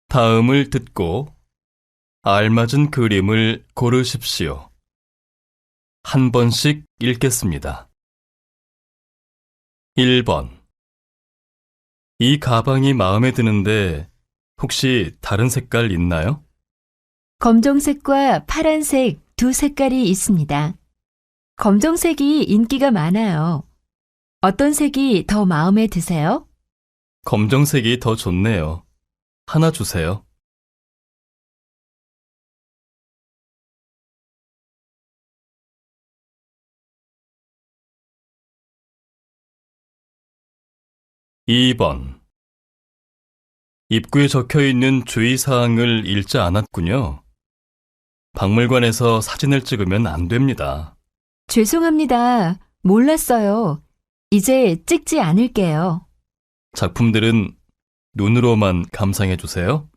다음을 듣고 알맞은 그림을 고르십시오. 한 번씩 읽겠습니다. 1번. 이 가방이 마음에 드는데 혹시 다른 색깔 있나요? 검정색과 파란색 두 색깔이 있습니다. 검정색이 인기가 많아요. 어떤 색이 더 마음에 드세요? 검정색이 더 좋네요. 하나 주세요. 2번. 입구에 적혀있는 주의사항을 읽지 않았군요. 박물관에서 사진을 찍으면 안 됩니다. 죄송합니다. 몰랐어요. 이제 찍지 않을게요. 작품들은 눈으로만 감상해 주세요.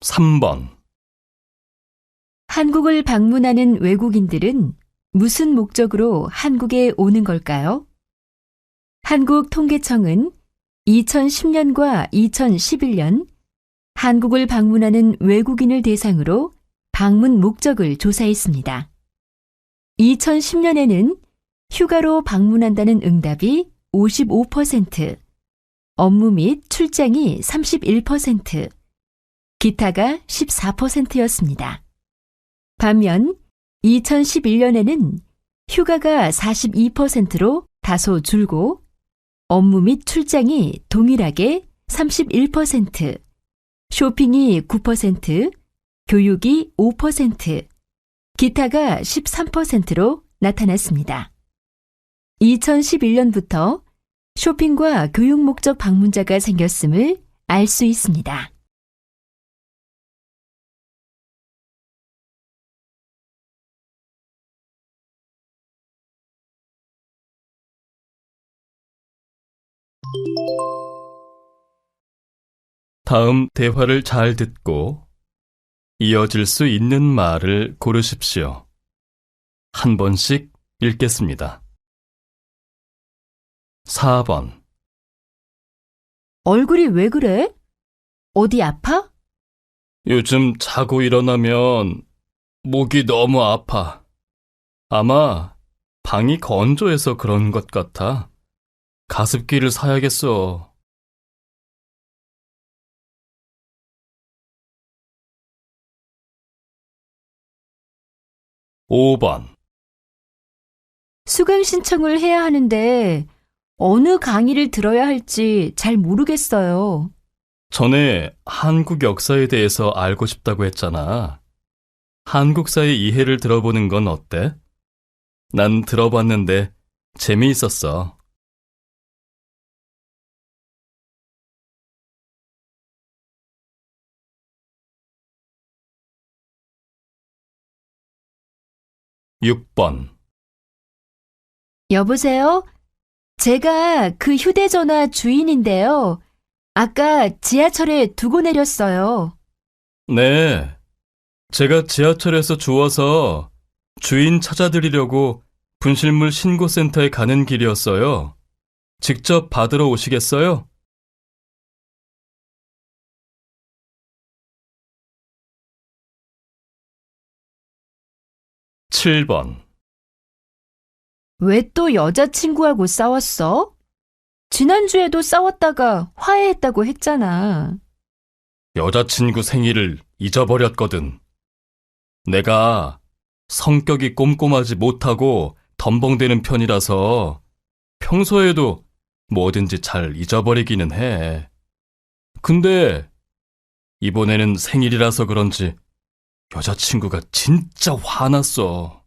3번. 한국을 방문하는 외국인들은 무슨 목적으로 한국에 오는 걸까요? 한국통계청은 2010년과 2011년 한국을 방문하는 외국인을 대상으로 방문 목적을 조사했습니다. 2010년에는 휴가로 방문한다는 응답이 55%, 업무 및 출장이 31%, 기타가 14%였습니다. 반면 2011년에는 휴가가 42%로 다소 줄고 업무 및 출장이 동일하게 31%, 쇼핑이 9%, 교육이 5%, 기타가 13%로 나타났습니다. 2011년부터 쇼핑과 교육 목적 방문자가 생겼음을 알 수 있습니다. 다음 대화를 잘 듣고 이어질 수 있는 말을 고르십시오. 한 번씩 읽겠습니다. 4번. 얼굴이 왜 그래? 어디 아파? 요즘 자고 일어나면 목이 너무 아파. 아마 방이 건조해서 그런 것 같아. 가습기를 사야겠어. 5번. 수강 신청을 해야 하는데 어느 강의를 들어야 할지 잘 모르겠어요. 전에 한국 역사에 대해서 알고 싶다고 했잖아. 한국사의 이해를 들어보는 건 어때? 난 들어봤는데 재미있었어. 6번. 여보세요? 제가 그 휴대전화 주인인데요. 아까 지하철에 두고 내렸어요. 네. 제가 지하철에서 주워서 주인 찾아드리려고 분실물 신고센터에 가는 길이었어요. 직접 받으러 오시겠어요? 7번. 왜 또 여자친구하고 싸웠어? 지난주에도 싸웠다가 화해했다고 했잖아. 여자친구 생일을 잊어버렸거든. 내가 성격이 꼼꼼하지 못하고 덤벙대는 편이라서 평소에도 뭐든지 잘 잊어버리기는 해. 근데 이번에는 생일이라서 그런지 여자친구가 진짜 화났어.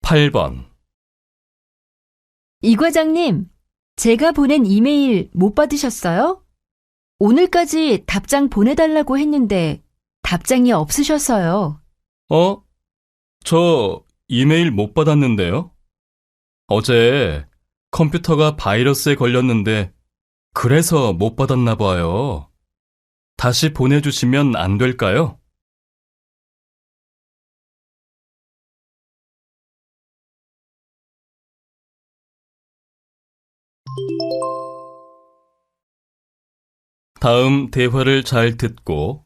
8번. 이 과장님, 제가 보낸 이메일 못 받으셨어요? 오늘까지 답장 보내달라고 했는데 답장이 없으셔서요. 저 이메일 못 받았는데요? 어제 컴퓨터가 바이러스에 걸렸는데 그래서 못 받았나 봐요. 다시 보내주시면 안 될까요? 다음 대화를 잘 듣고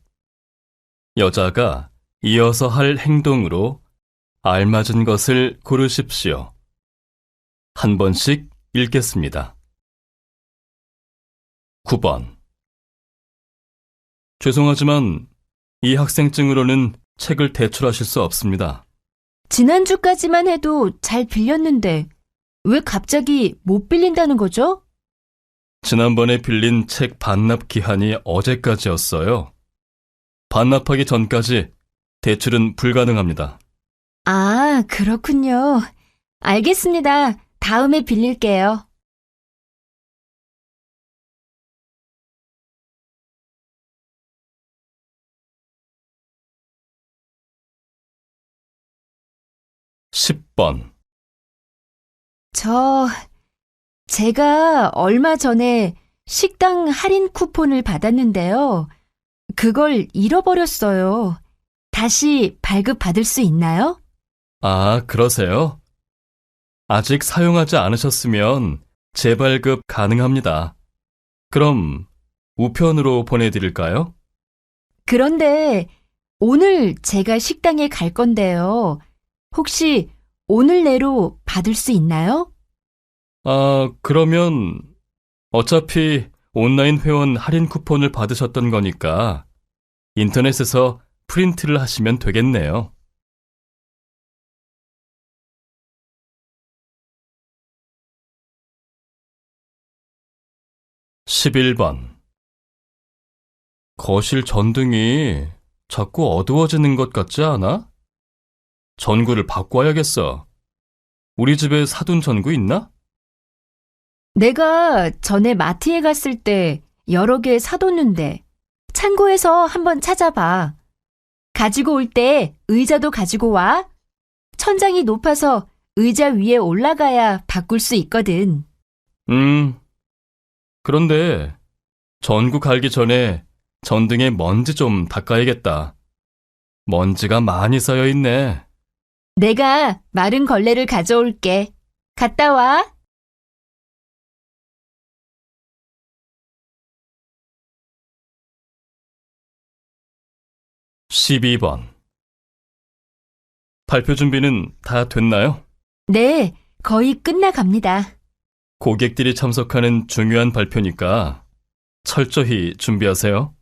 여자가 이어서 할 행동으로 알맞은 것을 고르십시오. 한 번씩 읽겠습니다. 9번. 죄송하지만 이 학생증으로는 책을 대출하실 수 없습니다. 지난주까지만 해도 잘 빌렸는데 왜 갑자기 못 빌린다는 거죠? 지난번에 빌린 책 반납 기한이 어제까지였어요. 반납하기 전까지 대출은 불가능합니다. 아, 그렇군요. 알겠습니다. 다음에 빌릴게요. 10번. 제가 얼마 전에 식당 할인 쿠폰을 받았는데요. 그걸 잃어버렸어요. 다시 발급받을 수 있나요? 아, 그러세요? 아직 사용하지 않으셨으면 재발급 가능합니다. 그럼 우편으로 보내드릴까요? 그런데 오늘 제가 식당에 갈 건데요. 혹시 오늘 내로 받을 수 있나요? 아, 그러면 어차피 온라인 회원 할인 쿠폰을 받으셨던 거니까 인터넷에서 프린트를 하시면 되겠네요. 11번. 거실 전등이 자꾸 어두워지는 것 같지 않아? 전구를 바꿔야겠어. 우리 집에 사둔 전구 있나? 내가 전에 마트에 갔을 때 여러 개 사뒀는데 창고에서 한번 찾아봐. 가지고 올 때 의자도 가지고 와. 천장이 높아서 의자 위에 올라가야 바꿀 수 있거든. 그런데 전구 갈기 전에 전등에 먼지 좀 닦아야겠다. 먼지가 많이 쌓여 있네. 내가 마른 걸레를 가져올게. 갔다 와. 12번. 발표 준비는 다 됐나요? 네, 거의 끝나갑니다. 고객들이 참석하는 중요한 발표니까 철저히 준비하세요.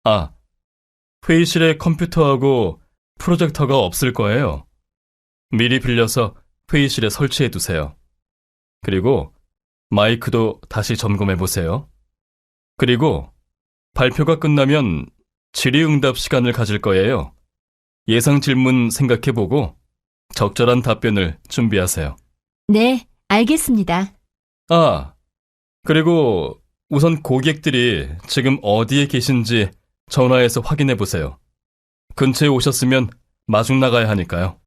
아, 회의실에 컴퓨터하고 프로젝터가 없을 거예요. 미리 빌려서 회의실에 설치해 두세요. 그리고 마이크도 다시 점검해 보세요. 그리고 발표가 끝나면 질의응답 시간을 가질 거예요. 예상 질문 생각해 보고 적절한 답변을 준비하세요. 네, 알겠습니다. 아, 그리고 우선 고객들이 지금 어디에 계신지 전화해서 확인해 보세요. 근처에 오셨으면 마중 나가야 하니까요.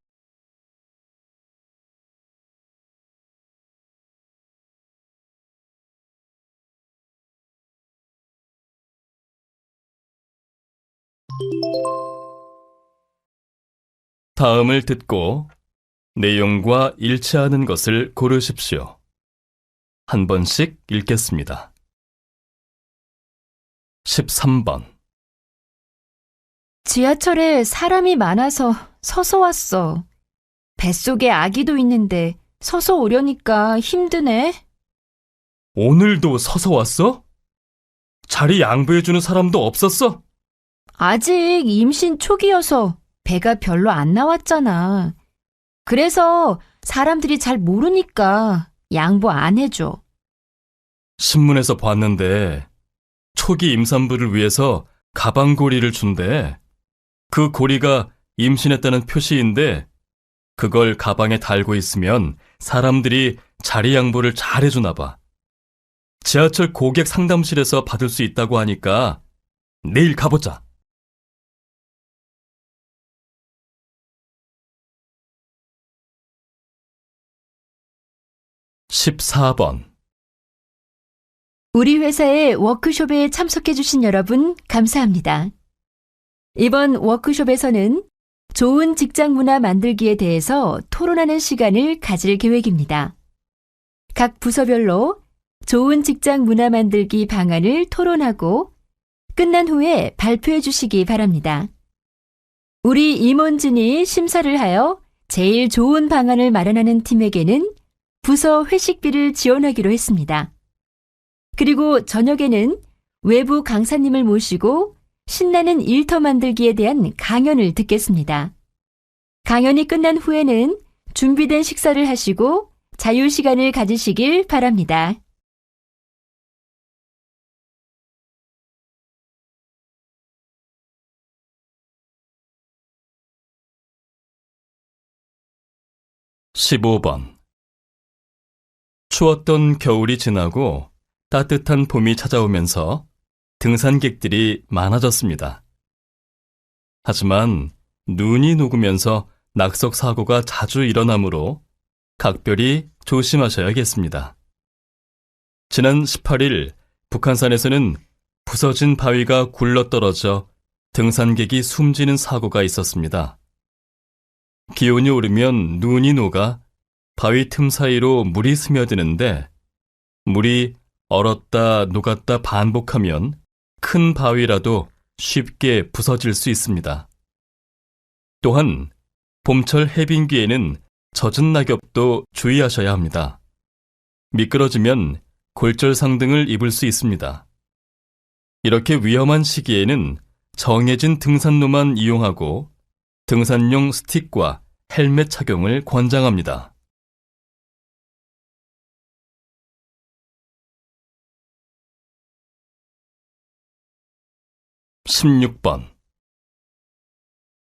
다음을 듣고 내용과 일치하는 것을 고르십시오. 한 번씩 읽겠습니다. 13번. 지하철에 사람이 많아서 서서 왔어. 뱃속에 아기도 있는데 서서 오려니까 힘드네. 오늘도 서서 왔어? 자리 양보해주는 사람도 없었어? 아직 임신 초기여서 배가 별로 안 나왔잖아. 그래서 사람들이 잘 모르니까 양보 안 해줘. 신문에서 봤는데 초기 임산부를 위해서 가방고리를 준대. 그 고리가 임신했다는 표시인데 그걸 가방에 달고 있으면 사람들이 자리 양보를 잘 해주나 봐. 지하철 고객 상담실에서 받을 수 있다고 하니까 내일 가보자. 14번. 우리 회사의 워크숍에 참석해주신 여러분 감사합니다. 이번 워크숍에서는 좋은 직장 문화 만들기에 대해서 토론하는 시간을 가질 계획입니다. 각 부서별로 좋은 직장 문화 만들기 방안을 토론하고 끝난 후에 발표해 주시기 바랍니다. 우리 임원진이 심사를 하여 제일 좋은 방안을 마련하는 팀에게는 부서 회식비를 지원하기로 했습니다. 그리고 저녁에는 외부 강사님을 모시고 신나는 일터 만들기에 대한 강연을 듣겠습니다. 강연이 끝난 후에는 준비된 식사를 하시고 자유시간을 가지시길 바랍니다. (15번) 추웠던 겨울이 지나고 따뜻한 봄이 찾아오면서 등산객들이 많아졌습니다. 하지만 눈이 녹으면서 낙석 사고가 자주 일어나므로 각별히 조심하셔야겠습니다. 지난 18일 북한산에서는 부서진 바위가 굴러떨어져 등산객이 숨지는 사고가 있었습니다. 기온이 오르면 눈이 녹아 바위 틈 사이로 물이 스며드는데 물이 얼었다 녹았다 반복하면 큰 바위라도 쉽게 부서질 수 있습니다. 또한 봄철 해빙기에는 젖은 낙엽도 주의하셔야 합니다. 미끄러지면 골절상 등을 입을 수 있습니다. 이렇게 위험한 시기에는 정해진 등산로만 이용하고 등산용 스틱과 헬멧 착용을 권장합니다. (16번)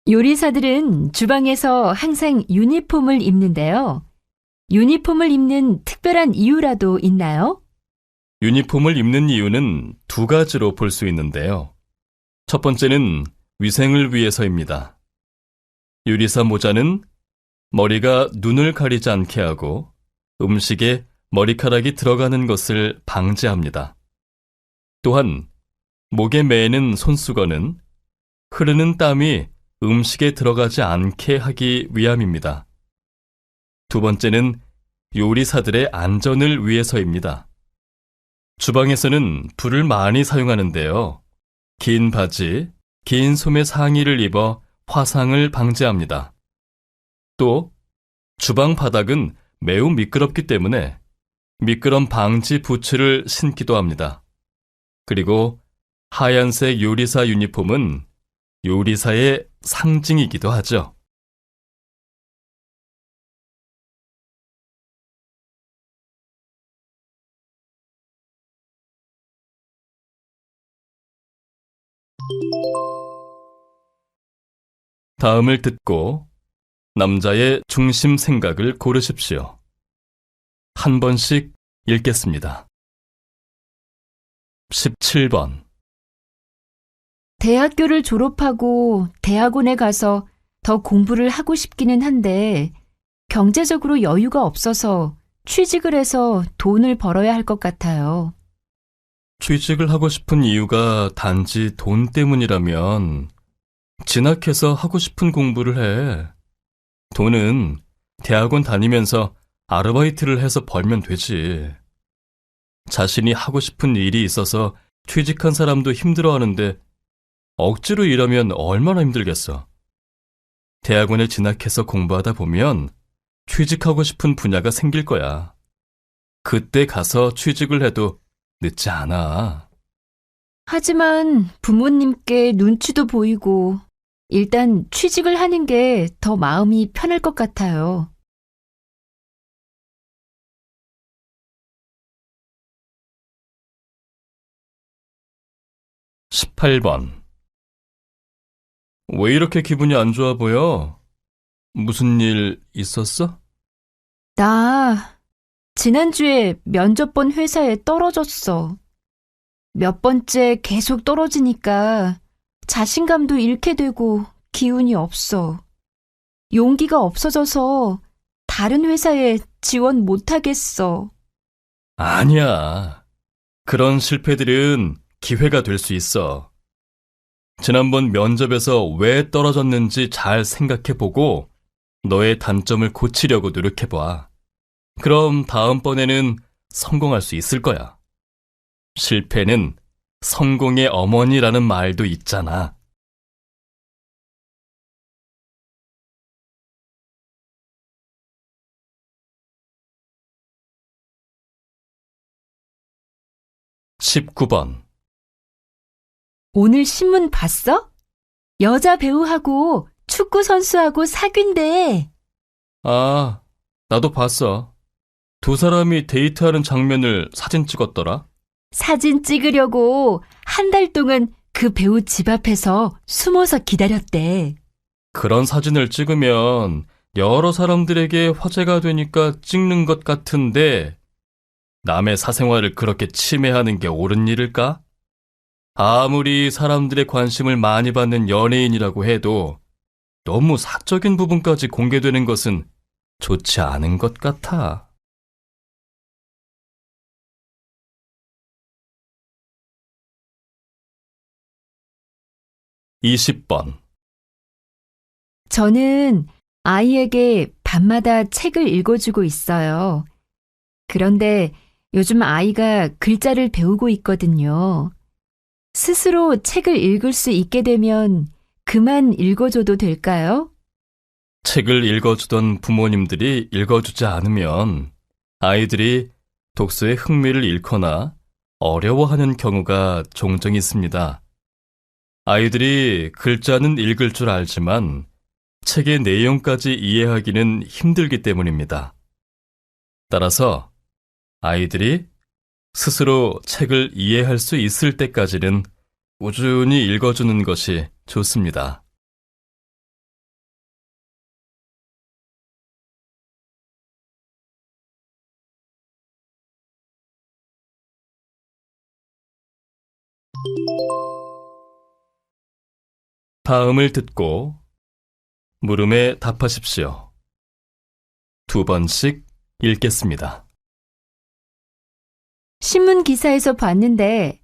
요리사들은 주방에서 항상 유니폼을 입는데요. 유니폼을 입는 특별한 이유라도 있나요? 유니폼을 입는 이유는 두 가지로 볼 수 있는데요. 첫 번째는 위생을 위해서입니다. 요리사 모자는 머리가 눈을 가리지 않게 하고 음식에 머리카락이 들어가는 것을 방지합니다. 또한 목에 매는 손수건은 흐르는 땀이 음식에 들어가지 않게 하기 위함입니다. 두 번째는 요리사들의 안전을 위해서입니다. 주방에서는 불을 많이 사용하는데요. 긴 바지, 긴 소매 상의를 입어 화상을 방지합니다. 또 주방 바닥은 매우 미끄럽기 때문에 미끄럼 방지 부츠를 신기도 합니다. 그리고 하얀색 요리사 유니폼은 요리사의 상징이기도 하죠. 다음을 듣고 남자의 중심 생각을 고르십시오. 한 번씩 읽겠습니다. 17번. 대학교를 졸업하고 대학원에 가서 더 공부를 하고 싶기는 한데 경제적으로 여유가 없어서 취직을 해서 돈을 벌어야 할 것 같아요. 취직을 하고 싶은 이유가 단지 돈 때문이라면 진학해서 하고 싶은 공부를 해. 돈은 대학원 다니면서 아르바이트를 해서 벌면 되지. 자신이 하고 싶은 일이 있어서 취직한 사람도 힘들어하는데 억지로 일하면 얼마나 힘들겠어. 대학원에 진학해서 공부하다 보면 취직하고 싶은 분야가 생길 거야. 그때 가서 취직을 해도 늦지 않아. 하지만 부모님께 눈치도 보이고 일단 취직을 하는 게 더 마음이 편할 것 같아요. 18번. 왜 이렇게 기분이 안 좋아 보여? 무슨 일 있었어? 나 지난주에 면접 본 회사에 떨어졌어. 몇 번째 계속 떨어지니까 자신감도 잃게 되고 기운이 없어. 용기가 없어져서 다른 회사에 지원 못하겠어. 아니야. 그런 실패들은 기회가 될 수 있어. 지난번 면접에서 왜 떨어졌는지 잘 생각해보고 너의 단점을 고치려고 노력해봐. 그럼 다음번에는 성공할 수 있을 거야. 실패는 성공의 어머니라는 말도 있잖아. 19번. 오늘 신문 봤어? 여자 배우하고 축구 선수하고 사귄대. 아, 나도 봤어. 두 사람이 데이트하는 장면을 사진 찍었더라. 사진 찍으려고 한 달 동안 그 배우 집 앞에서 숨어서 기다렸대. 그런 사진을 찍으면 여러 사람들에게 화제가 되니까 찍는 것 같은데 남의 사생활을 그렇게 침해하는 게 옳은 일일까? 아무리 사람들의 관심을 많이 받는 연예인이라고 해도 너무 사적인 부분까지 공개되는 것은 좋지 않은 것 같아. 20번. 저는 아이에게 밤마다 책을 읽어주고 있어요. 그런데 요즘 아이가 글자를 배우고 있거든요. 스스로 책을 읽을 수 있게 되면 그만 읽어줘도 될까요? 책을 읽어주던 부모님들이 읽어주지 않으면 아이들이 독서의 흥미를 잃거나 어려워하는 경우가 종종 있습니다. 아이들이 글자는 읽을 줄 알지만 책의 내용까지 이해하기는 힘들기 때문입니다. 따라서 아이들이 스스로 책을 이해할 수 있을 때까지는 꾸준히 읽어주는 것이 좋습니다. '다음을 듣고 물음에 답하십시오. 2번씩 읽겠습니다. 신문 기사에서 봤는데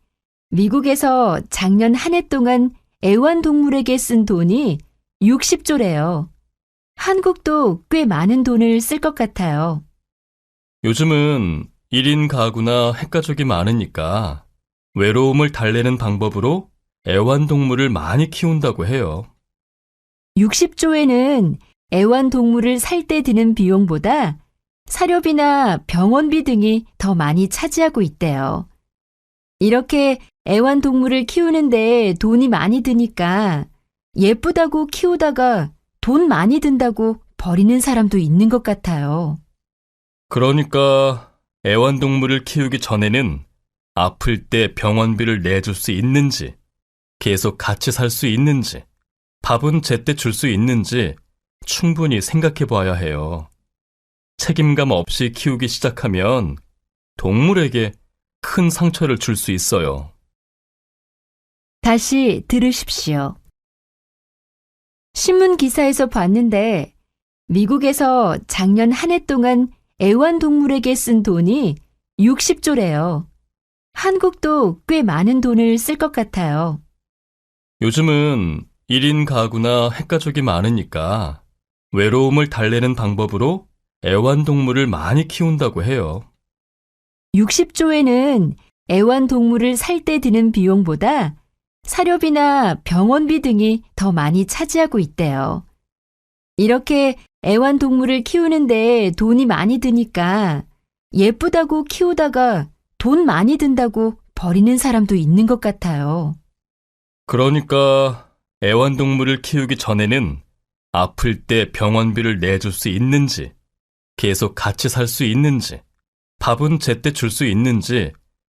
미국에서 작년 한 해 동안 애완동물에게 쓴 돈이 60조래요. 한국도 꽤 많은 돈을 쓸 것 같아요. 요즘은 1인 가구나 핵가족이 많으니까 외로움을 달래는 방법으로 애완동물을 많이 키운다고 해요. 60조에는 애완동물을 살 때 드는 비용보다 사료비나 병원비 등이 더 많이 차지하고 있대요. 이렇게 애완동물을 키우는데 돈이 많이 드니까 예쁘다고 키우다가 돈 많이 든다고 버리는 사람도 있는 것 같아요. 그러니까 애완동물을 키우기 전에는 아플 때 병원비를 내줄 수 있는지, 계속 같이 살 수 있는지, 밥은 제때 줄 수 있는지 충분히 생각해 봐야 해요. 책임감 없이 키우기 시작하면 동물에게 큰 상처를 줄 수 있어요. 다시 들으십시오. 신문 기사에서 봤는데 미국에서 작년 한 해 동안 애완동물에게 쓴 돈이 60조래요. 한국도 꽤 많은 돈을 쓸 것 같아요. 요즘은 1인 가구나 핵가족이 많으니까 외로움을 달래는 방법으로 애완동물을 많이 키운다고 해요. 60조에는 애완동물을 살 때 드는 비용보다 사료비나 병원비 등이 더 많이 차지하고 있대요. 이렇게 애완동물을 키우는데 돈이 많이 드니까 예쁘다고 키우다가 돈 많이 든다고 버리는 사람도 있는 것 같아요. 그러니까 애완동물을 키우기 전에는 아플 때 병원비를 내줄 수 있는지, 계속 같이 살 수 있는지, 밥은 제때 줄 수 있는지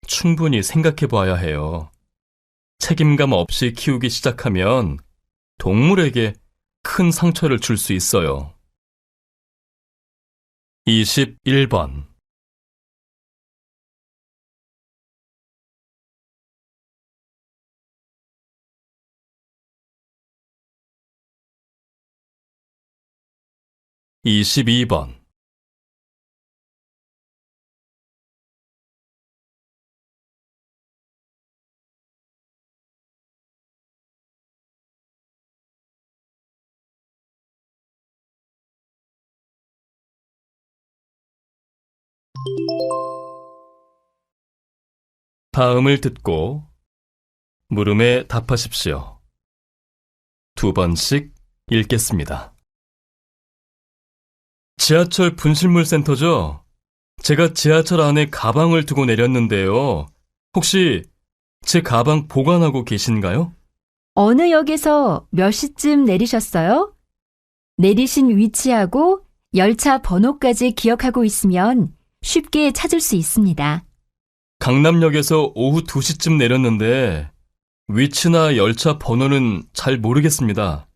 충분히 생각해 봐야 해요. 책임감 없이 키우기 시작하면 동물에게 큰 상처를 줄 수 있어요. 21번. (22번) 다음을 듣고 물음에 답하십시오. 2번씩 읽겠습니다. 지하철 분실물 센터죠? 제가 지하철 안에 가방을 두고 내렸는데요. 혹시 제 가방 보관하고 계신가요? 어느 역에서 몇 시쯤 내리셨어요? 내리신 위치하고 열차 번호까지 기억하고 있으면 쉽게 찾을 수 있습니다. 강남역에서 오후 2시쯤 내렸는데 위치나 열차 번호는 잘 모르겠습니다.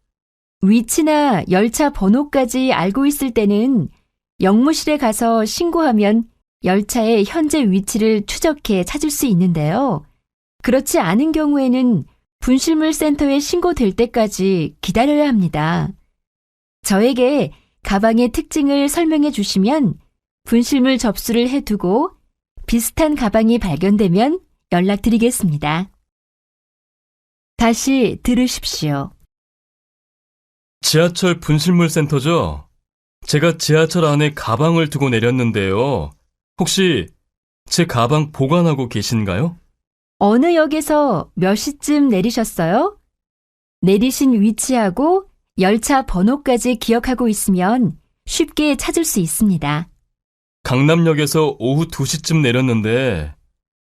위치나 열차 번호까지 알고 있을 때는 역무실에 가서 신고하면 열차의 현재 위치를 추적해 찾을 수 있는데요. 그렇지 않은 경우에는 분실물 센터에 신고될 때까지 기다려야 합니다. 저에게 가방의 특징을 설명해 주시면 분실물 접수를 해두고 비슷한 가방이 발견되면 연락드리겠습니다. 다시 들으십시오. 지하철 분실물 센터죠? 제가 지하철 안에 가방을 두고 내렸는데요. 혹시 제 가방 보관하고 계신가요? 어느 역에서 몇 시쯤 내리셨어요? 내리신 위치하고 열차 번호까지 기억하고 있으면 쉽게 찾을 수 있습니다. 강남역에서 오후 2시쯤 내렸는데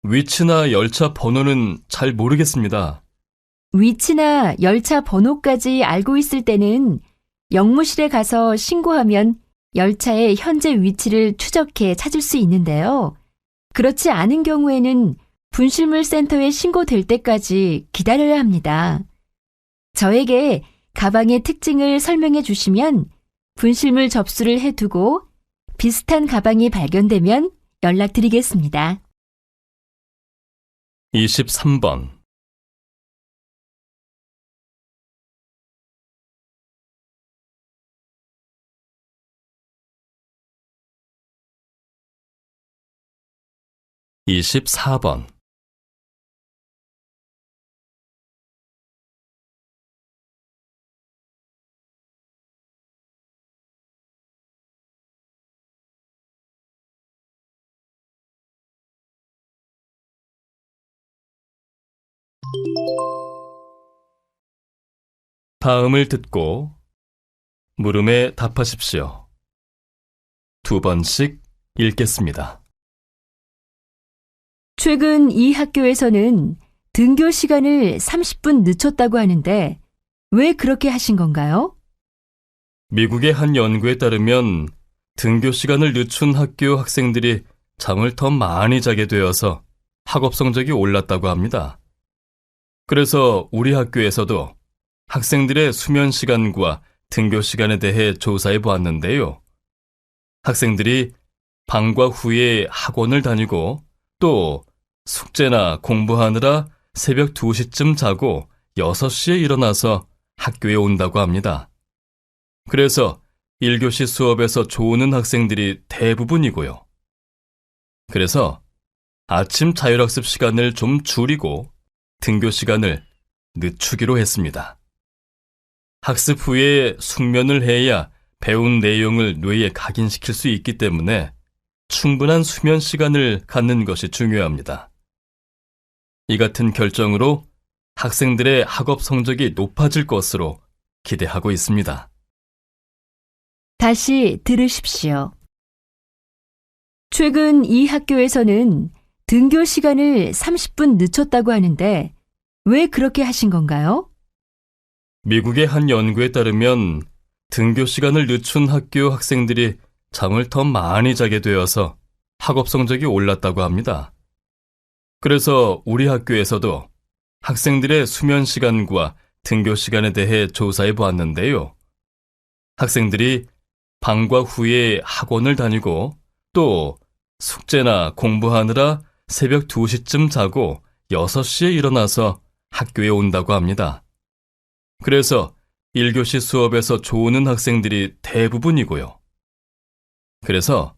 위치나 열차 번호는 잘 모르겠습니다. 위치나 열차 번호까지 알고 있을 때는 역무실에 가서 신고하면 열차의 현재 위치를 추적해 찾을 수 있는데요. 그렇지 않은 경우에는 분실물 센터에 신고될 때까지 기다려야 합니다. 저에게 가방의 특징을 설명해 주시면 분실물 접수를 해두고 비슷한 가방이 발견되면 연락드리겠습니다. 23번. (24번) '다음을 듣고 물음에 답하십시오. 2번씩 읽겠습니다. 최근 이 학교에서는 등교 시간을 30분 늦췄다고 하는데 왜 그렇게 하신 건가요? 미국의 한 연구에 따르면 등교 시간을 늦춘 학교 학생들이 잠을 더 많이 자게 되어서 학업 성적이 올랐다고 합니다. 그래서 우리 학교에서도 학생들의 수면 시간과 등교 시간에 대해 조사해 보았는데요. 학생들이 방과 후에 학원을 다니고 또 숙제나 공부하느라 새벽 2시쯤 자고 6시에 일어나서 학교에 온다고 합니다. 그래서 1교시 수업에서 조는 학생들이 대부분이고요. 그래서 아침 자율학습 시간을 좀 줄이고 등교 시간을 늦추기로 했습니다. 학습 후에 숙면을 해야 배운 내용을 뇌에 각인시킬 수 있기 때문에 충분한 수면 시간을 갖는 것이 중요합니다. 이 같은 결정으로 학생들의 학업 성적이 높아질 것으로 기대하고 있습니다. 다시 들으십시오. 최근 이 학교에서는 등교 시간을 30분 늦췄다고 하는데 왜 그렇게 하신 건가요? 미국의 한 연구에 따르면 등교 시간을 늦춘 학교 학생들이 잠을 더 많이 자게 되어서 학업 성적이 올랐다고 합니다. 그래서 우리 학교에서도 학생들의 수면 시간과 등교 시간에 대해 조사해 보았는데요. 학생들이 방과 후에 학원을 다니고 또 숙제나 공부하느라 새벽 2시쯤 자고 6시에 일어나서 학교에 온다고 합니다. 그래서 1교시 수업에서 조는 학생들이 대부분이고요. 그래서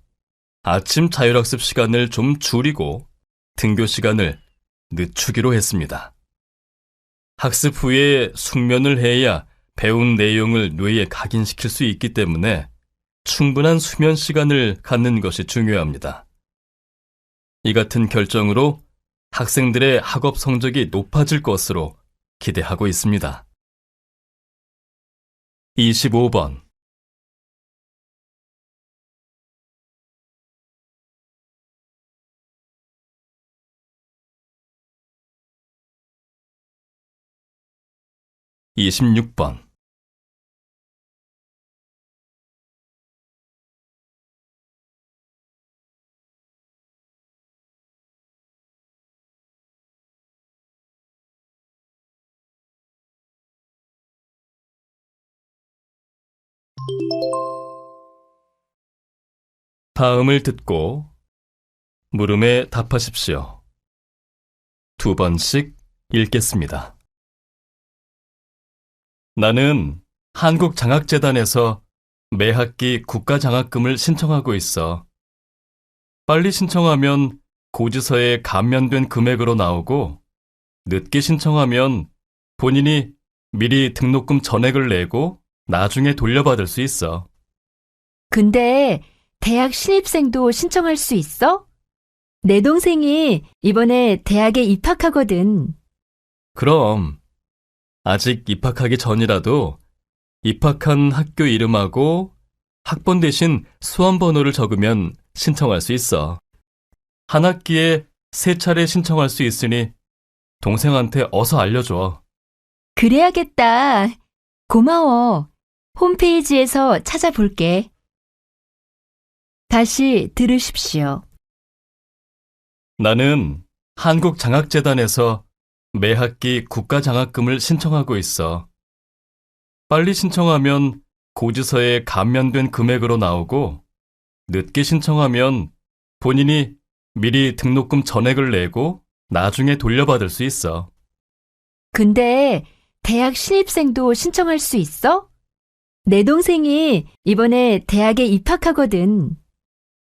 아침 자율학습 시간을 좀 줄이고 등교 시간을 늦추기로 했습니다. 학습 후에 숙면을 해야 배운 내용을 뇌에 각인시킬 수 있기 때문에 충분한 수면 시간을 갖는 것이 중요합니다. 이 같은 결정으로 학생들의 학업 성적이 높아질 것으로 기대하고 있습니다. 25번. 26번. 다음을 듣고 물음에 답하십시오. 2번씩 읽겠습니다. 나는 한국장학재단에서 매 학기 국가장학금을 신청하고 있어. 빨리 신청하면 고지서에 감면된 금액으로 나오고, 늦게 신청하면 본인이 미리 등록금 전액을 내고 나중에 돌려받을 수 있어. 근데 대학 신입생도 신청할 수 있어? 내 동생이 이번에 대학에 입학하거든. 그럼 아직 입학하기 전이라도 입학한 학교 이름하고 학번 대신 수험번호를 적으면 신청할 수 있어. 한 학기에 3차례 신청할 수 있으니 동생한테 어서 알려줘. 그래야겠다. 고마워. 홈페이지에서 찾아볼게. 다시 들으십시오. 나는 한국장학재단에서 매 학기 국가장학금을 신청하고 있어. 빨리 신청하면 고지서에 감면된 금액으로 나오고, 늦게 신청하면 본인이 미리 등록금 전액을 내고 나중에 돌려받을 수 있어. 근데 대학 신입생도 신청할 수 있어? 내 동생이 이번에 대학에 입학하거든.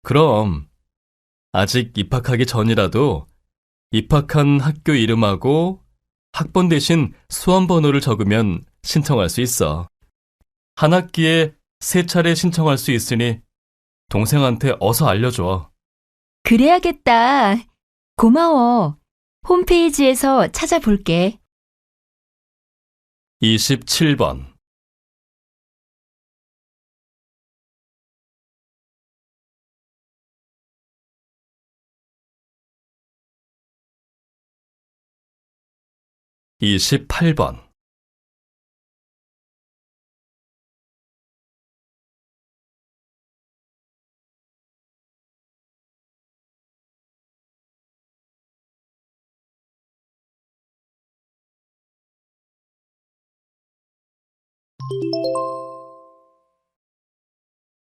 그럼 아직 입학하기 전이라도 입학한 학교 이름하고 학번 대신 수험번호를 적으면 신청할 수 있어. 한 학기에 3차례 신청할 수 있으니 동생한테 어서 알려줘. 그래야겠다. 고마워. 홈페이지에서 찾아볼게. 27번. 28번.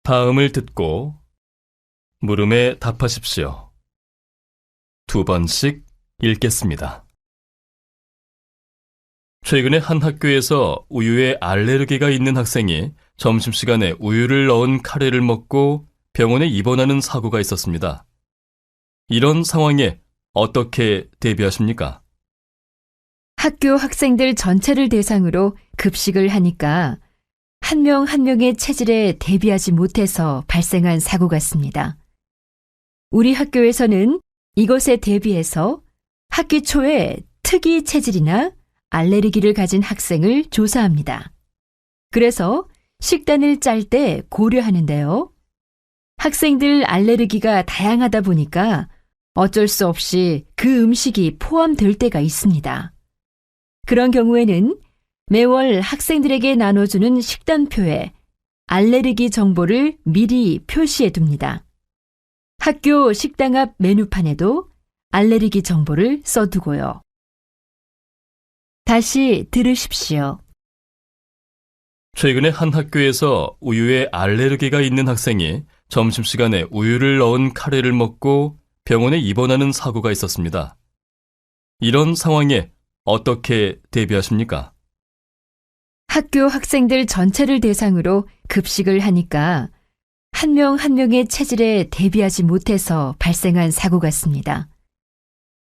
'다음을 듣고 물음에 답하십시오. 2번씩 읽겠습니다. 최근에 한 학교에서 우유에 알레르기가 있는 학생이 점심시간에 우유를 넣은 카레를 먹고 병원에 입원하는 사고가 있었습니다. 이런 상황에 어떻게 대비하십니까? 학교 학생들 전체를 대상으로 급식을 하니까 한 명 한 명의 체질에 대비하지 못해서 발생한 사고 같습니다. 우리 학교에서는 이것에 대비해서 학기 초에 특이 체질이나 알레르기를 가진 학생을 조사합니다. 그래서 식단을 짤 때 고려하는데요. 학생들 알레르기가 다양하다 보니까 어쩔 수 없이 그 음식이 포함될 때가 있습니다. 그런 경우에는 매월 학생들에게 나눠주는 식단표에 알레르기 정보를 미리 표시해 둡니다. 학교 식당 앞 메뉴판에도 알레르기 정보를 써두고요. 다시 들으십시오. 최근에 한 학교에서 우유에 알레르기가 있는 학생이 점심시간에 우유를 넣은 카레를 먹고 병원에 입원하는 사고가 있었습니다. 이런 상황에 어떻게 대비하십니까? 학교 학생들 전체를 대상으로 급식을 하니까 한 명 한 명의 체질에 대비하지 못해서 발생한 사고 같습니다.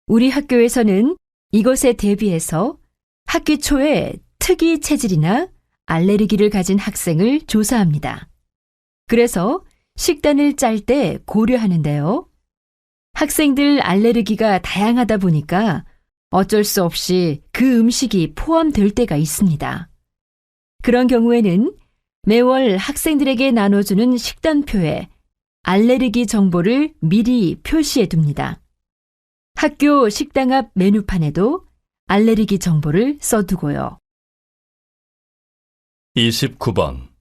우리 학교에서는 이것에 대비해서 학기 초에 특이 체질이나 알레르기를 가진 학생을 조사합니다. 그래서 식단을 짤 때 고려하는데요. 학생들 알레르기가 다양하다 보니까 어쩔 수 없이 그 음식이 포함될 때가 있습니다. 그런 경우에는 매월 학생들에게 나눠주는 식단표에 알레르기 정보를 미리 표시해 둡니다. 학교 식당 앞 메뉴판에도 알레르기 정보를 써두고요. 29번.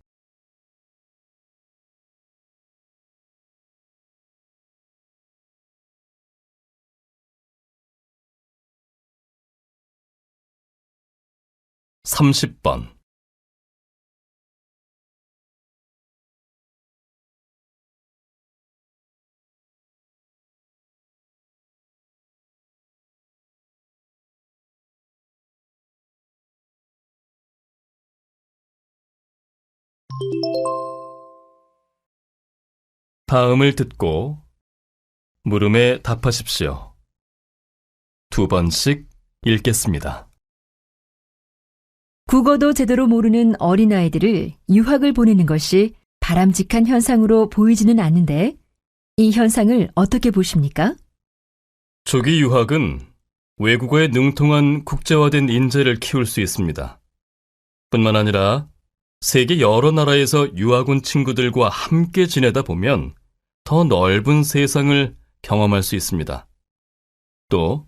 (30번) 다음을 듣고 물음에 답하십시오. 2번씩 읽겠습니다. 국어도 제대로 모르는 어린아이들을 유학을 보내는 것이 바람직한 현상으로 보이지는 않는데 이 현상을 어떻게 보십니까? 조기 유학은 외국어에 능통한 국제화된 인재를 키울 수 있습니다. 뿐만 아니라 세계 여러 나라에서 유학 온 친구들과 함께 지내다 보면 더 넓은 세상을 경험할 수 있습니다. 또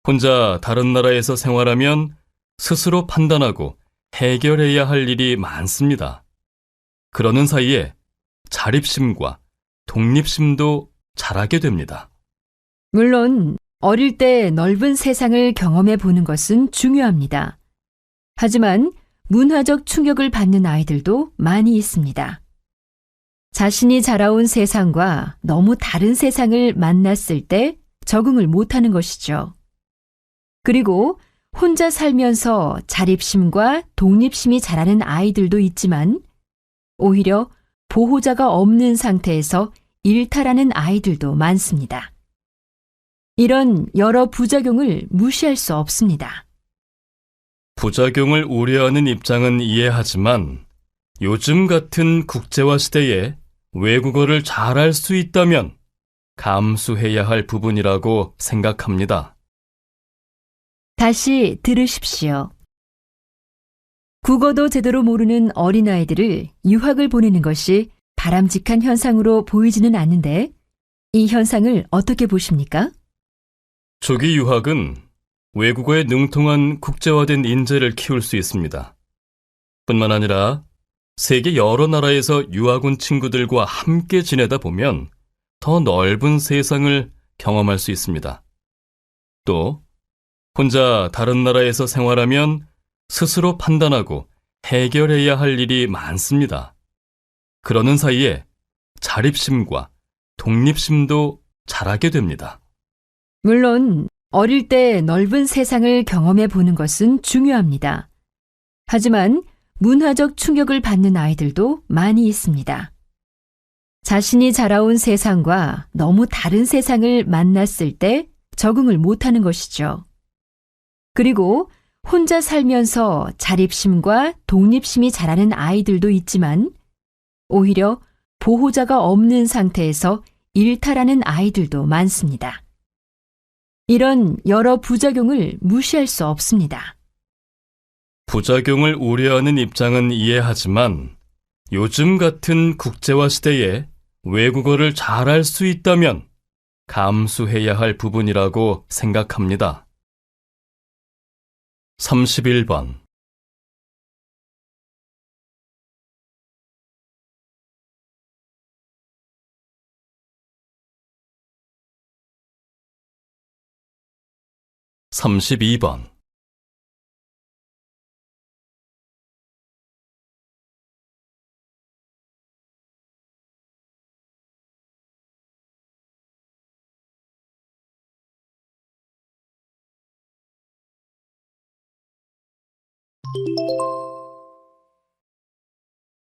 혼자 다른 나라에서 생활하면 스스로 판단하고 해결해야 할 일이 많습니다. 그러는 사이에 자립심과 독립심도 자라게 됩니다. 물론 어릴 때 넓은 세상을 경험해 보는 것은 중요합니다. 하지만 문화적 충격을 받는 아이들도 많이 있습니다. 자신이 자라온 세상과 너무 다른 세상을 만났을 때 적응을 못하는 것이죠. 그리고 혼자 살면서 자립심과 독립심이 자라는 아이들도 있지만 오히려 보호자가 없는 상태에서 일탈하는 아이들도 많습니다. 이런 여러 부작용을 무시할 수 없습니다. 부작용을 우려하는 입장은 이해하지만 요즘 같은 국제화 시대에 외국어를 잘할 수 있다면 감수해야 할 부분이라고 생각합니다. 다시 들으십시오. 국어도 제대로 모르는 어린아이들을 유학을 보내는 것이 바람직한 현상으로 보이지는 않는데 이 현상을 어떻게 보십니까? 조기 유학은 외국어에 능통한 국제화된 인재를 키울 수 있습니다. 뿐만 아니라 세계 여러 나라에서 유학 온 친구들과 함께 지내다 보면 더 넓은 세상을 경험할 수 있습니다. 또 혼자 다른 나라에서 생활하면 스스로 판단하고 해결해야 할 일이 많습니다. 그러는 사이에 자립심과 독립심도 자라게 됩니다. 물론 어릴 때 넓은 세상을 경험해 보는 것은 중요합니다. 하지만 문화적 충격을 받는 아이들도 많이 있습니다. 자신이 자라온 세상과 너무 다른 세상을 만났을 때 적응을 못하는 것이죠. 그리고 혼자 살면서 자립심과 독립심이 자라는 아이들도 있지만 오히려 보호자가 없는 상태에서 일탈하는 아이들도 많습니다. 이런 여러 부작용을 무시할 수 없습니다. 부작용을 우려하는 입장은 이해하지만 요즘 같은 국제화 시대에 외국어를 잘할 수 있다면 감수해야 할 부분이라고 생각합니다. 31번. (32번)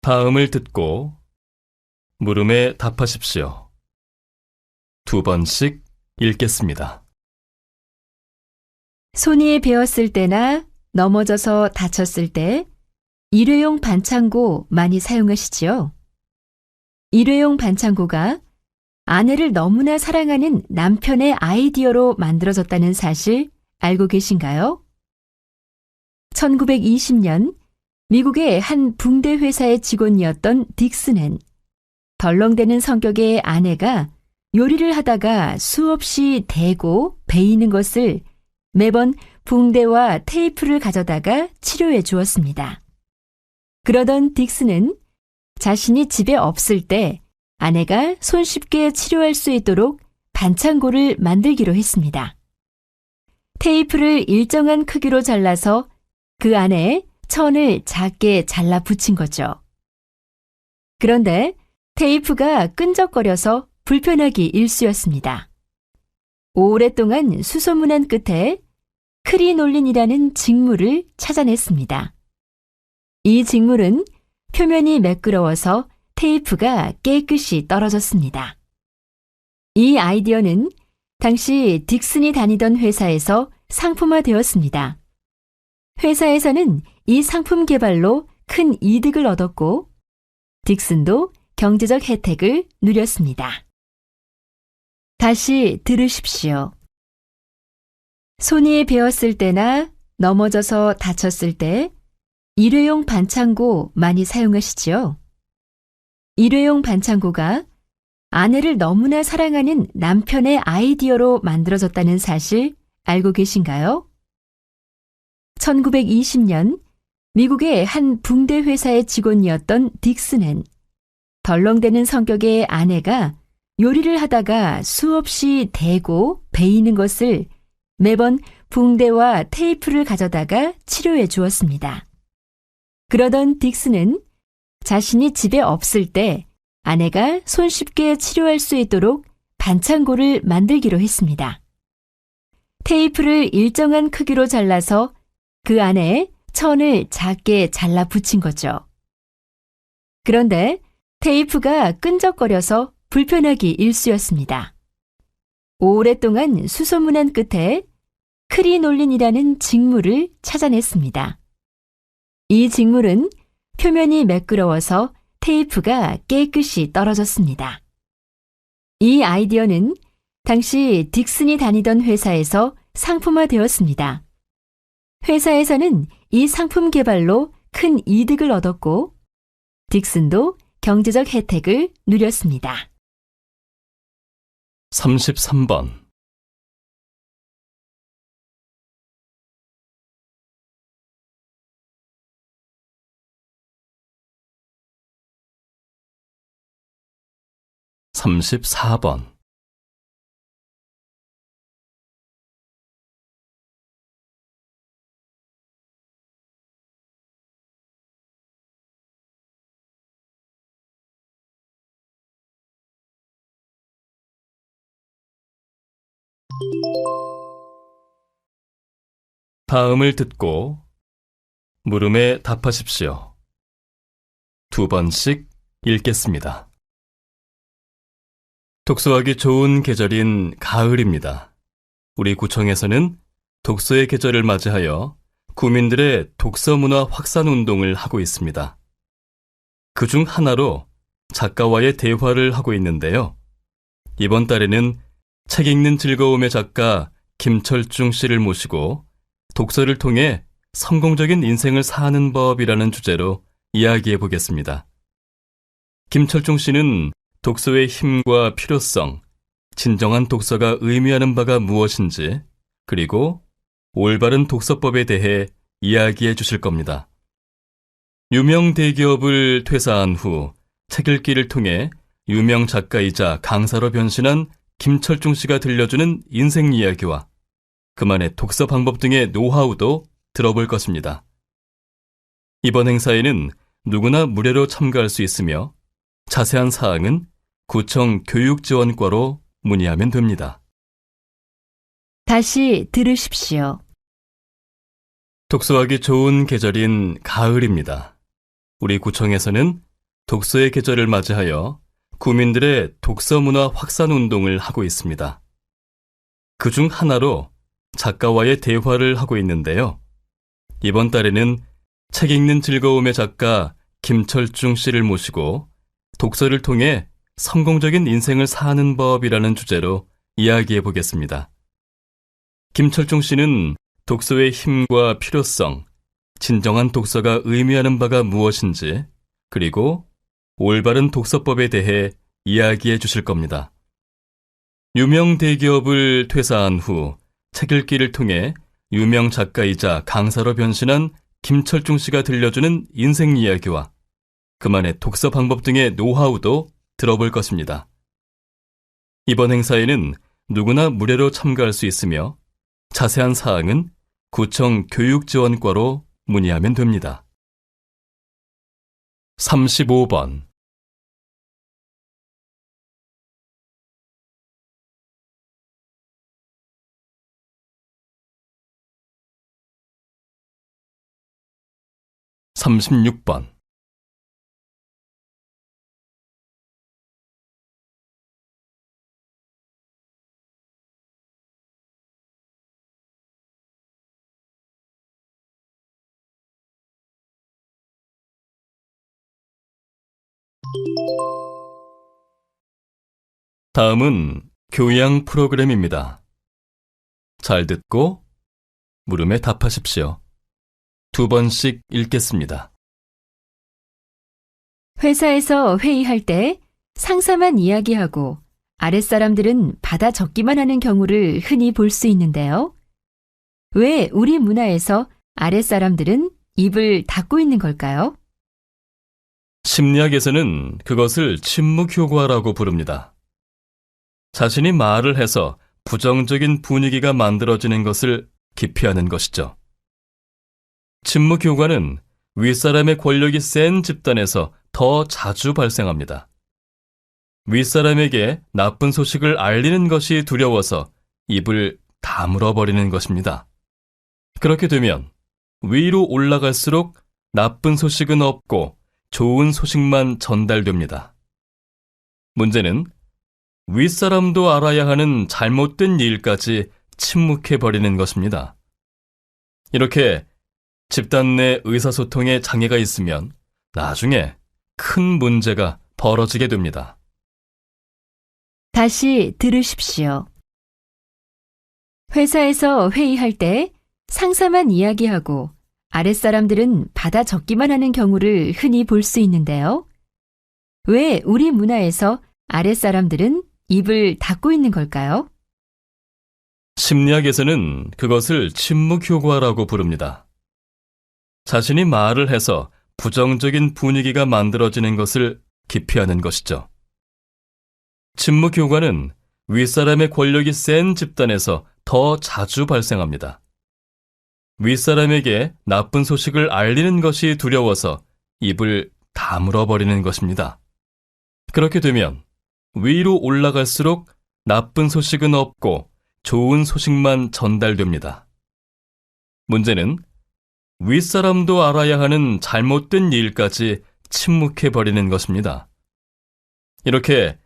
'다음을 듣고 물음에 답하십시오. 2번씩 읽겠습니다. 손이 베었을 때나 넘어져서 다쳤을 때 일회용 반창고 많이 사용하시지요? 일회용 반창고가 아내를 너무나 사랑하는 남편의 아이디어로 만들어졌다는 사실 알고 계신가요? 1920년 미국의 한 붕대 회사의 직원이었던 딕슨은 덜렁대는 성격의 아내가 요리를 하다가 수없이 대고 베이는 것을 매번 붕대와 테이프를 가져다가 치료해 주었습니다. 그러던 딕슨은 자신이 집에 없을 때 아내가 손쉽게 치료할 수 있도록 반창고를 만들기로 했습니다. 테이프를 일정한 크기로 잘라서 그 안에 천을 작게 잘라 붙인 거죠. 그런데 테이프가 끈적거려서 불편하기 일쑤였습니다. 오랫동안 수소문한 끝에 크리놀린이라는 직물을 찾아냈습니다. 이 직물은 표면이 매끄러워서 테이프가 깨끗이 떨어졌습니다. 이 아이디어는 당시 딕슨이 다니던 회사에서 상품화되었습니다. 회사에서는 이 상품 개발로 큰 이득을 얻었고 딕슨도 경제적 혜택을 누렸습니다. 다시 들으십시오. 손이 베었을 때나 넘어져서 다쳤을 때 일회용 반창고 많이 사용하시지요? 일회용 반창고가 아내를 너무나 사랑하는 남편의 아이디어로 만들어졌다는 사실 알고 계신가요? 1920년 미국의 한 붕대 회사의 직원이었던 딕슨은 덜렁대는 성격의 아내가 요리를 하다가 수없이 대고 베이는 것을 매번 붕대와 테이프를 가져다가 치료해 주었습니다. 그러던 딕슨은 자신이 집에 없을 때 아내가 손쉽게 치료할 수 있도록 반창고를 만들기로 했습니다. 테이프를 일정한 크기로 잘라서 그 안에 천을 작게 잘라 붙인 거죠. 그런데 테이프가 끈적거려서 불편하기 일쑤였습니다. 오랫동안 수소문한 끝에 크리놀린이라는 직물을 찾아냈습니다. 이 직물은 표면이 매끄러워서 테이프가 깨끗이 떨어졌습니다. 이 아이디어는 당시 딕슨이 다니던 회사에서 상품화되었습니다. 회사에서는 이 상품 개발로 큰 이득을 얻었고 딕슨도 경제적 혜택을 누렸습니다. 33번. (34번) 다음을 듣고 물음에 답하십시오. 2번씩 읽겠습니다. 독서하기 좋은 계절인 가을입니다. 우리 구청에서는 독서의 계절을 맞이하여 구민들의 독서 문화 확산 운동을 하고 있습니다. 그중 하나로 작가와의 대화를 하고 있는데요. 이번 달에는 책 읽는 즐거움의 작가 김철중 씨를 모시고 독서를 통해 성공적인 인생을 사는 법이라는 주제로 이야기해 보겠습니다. 김철중 씨는 독서의 힘과 필요성, 진정한 독서가 의미하는 바가 무엇인지, 그리고 올바른 독서법에 대해 이야기해 주실 겁니다. 유명 대기업을 퇴사한 후 책 읽기를 통해 유명 작가이자 강사로 변신한 김철중 씨가 들려주는 인생 이야기와 그만의 독서 방법 등의 노하우도 들어볼 것입니다. 이번 행사에는 누구나 무료로 참가할 수 있으며 자세한 사항은 구청 교육지원과로 문의하면 됩니다. 다시 들으십시오. 독서하기 좋은 계절인 가을입니다. 우리 구청에서는 독서의 계절을 맞이하여 구민들의 독서 문화 확산 운동을 하고 있습니다. 그중 하나로 작가와의 대화를 하고 있는데요. 이번 달에는 책 읽는 즐거움의 작가 김철중 씨를 모시고 독서를 통해 성공적인 인생을 사는 법이라는 주제로 이야기해 보겠습니다. 김철중 씨는 독서의 힘과 필요성, 진정한 독서가 의미하는 바가 무엇인지, 그리고 올바른 독서법에 대해 이야기해 주실 겁니다. 유명 대기업을 퇴사한 후 책 읽기를 통해 유명 작가이자 강사로 변신한 김철중 씨가 들려주는 인생 이야기와 그만의 독서 방법 등의 노하우도 들어볼 것입니다. 이번 행사에는 누구나 무료로 참가할 수 있으며 자세한 사항은 구청 교육지원과로 문의하면 됩니다. 35번 36번 '다음은 교양 프로그램입니다. 잘 듣고 물음에 답하십시오. 2번씩 읽겠습니다. 회사에서 회의할 때 상사만 이야기하고 아랫사람들은 받아 적기만 하는 경우를 흔히 볼 수 있는데요. 왜 우리 문화에서 아랫사람들은 입을 닫고 있는 걸까요? 심리학에서는 그것을 침묵 효과라고 부릅니다. 자신이 말을 해서 부정적인 분위기가 만들어지는 것을 기피하는 것이죠. 침묵 효과는 윗사람의 권력이 센 집단에서 더 자주 발생합니다. 윗사람에게 나쁜 소식을 알리는 것이 두려워서 입을 다물어 버리는 것입니다. 그렇게 되면 위로 올라갈수록 나쁜 소식은 없고 좋은 소식만 전달됩니다. 문제는 윗사람도 알아야 하는 잘못된 일까지 침묵해 버리는 것입니다. 이렇게 집단 내 의사소통에 장애가 있으면 나중에 큰 문제가 벌어지게 됩니다. 다시 들으십시오. 회사에서 회의할 때 상사만 이야기하고 아랫사람들은 받아 적기만 하는 경우를 흔히 볼 수 있는데요. 왜 우리 문화에서 아랫사람들은 입을 닫고 있는 걸까요? 심리학에서는 그것을 침묵 효과라고 부릅니다. 자신이 말을 해서 부정적인 분위기가 만들어지는 것을 기피하는 것이죠. 침묵 효과는 윗사람의 권력이 센 집단에서 더 자주 발생합니다. 윗사람에게 나쁜 소식을 알리는 것이 두려워서 입을 다물어 버리는 것입니다. 그렇게 되면 위로 올라갈수록 나쁜 소식은 없고 좋은 소식만 전달됩니다. 문제는 윗사람도 알아야 하는 잘못된 일까지 침묵해 버리는 것입니다. 이렇게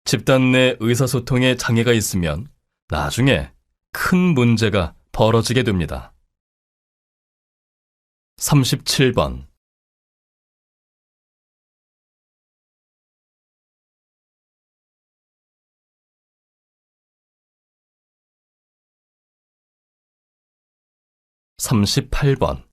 집단 내 의사소통에 장애가 있으면 나중에 큰 문제가 벌어지게 됩니다. 37번 38번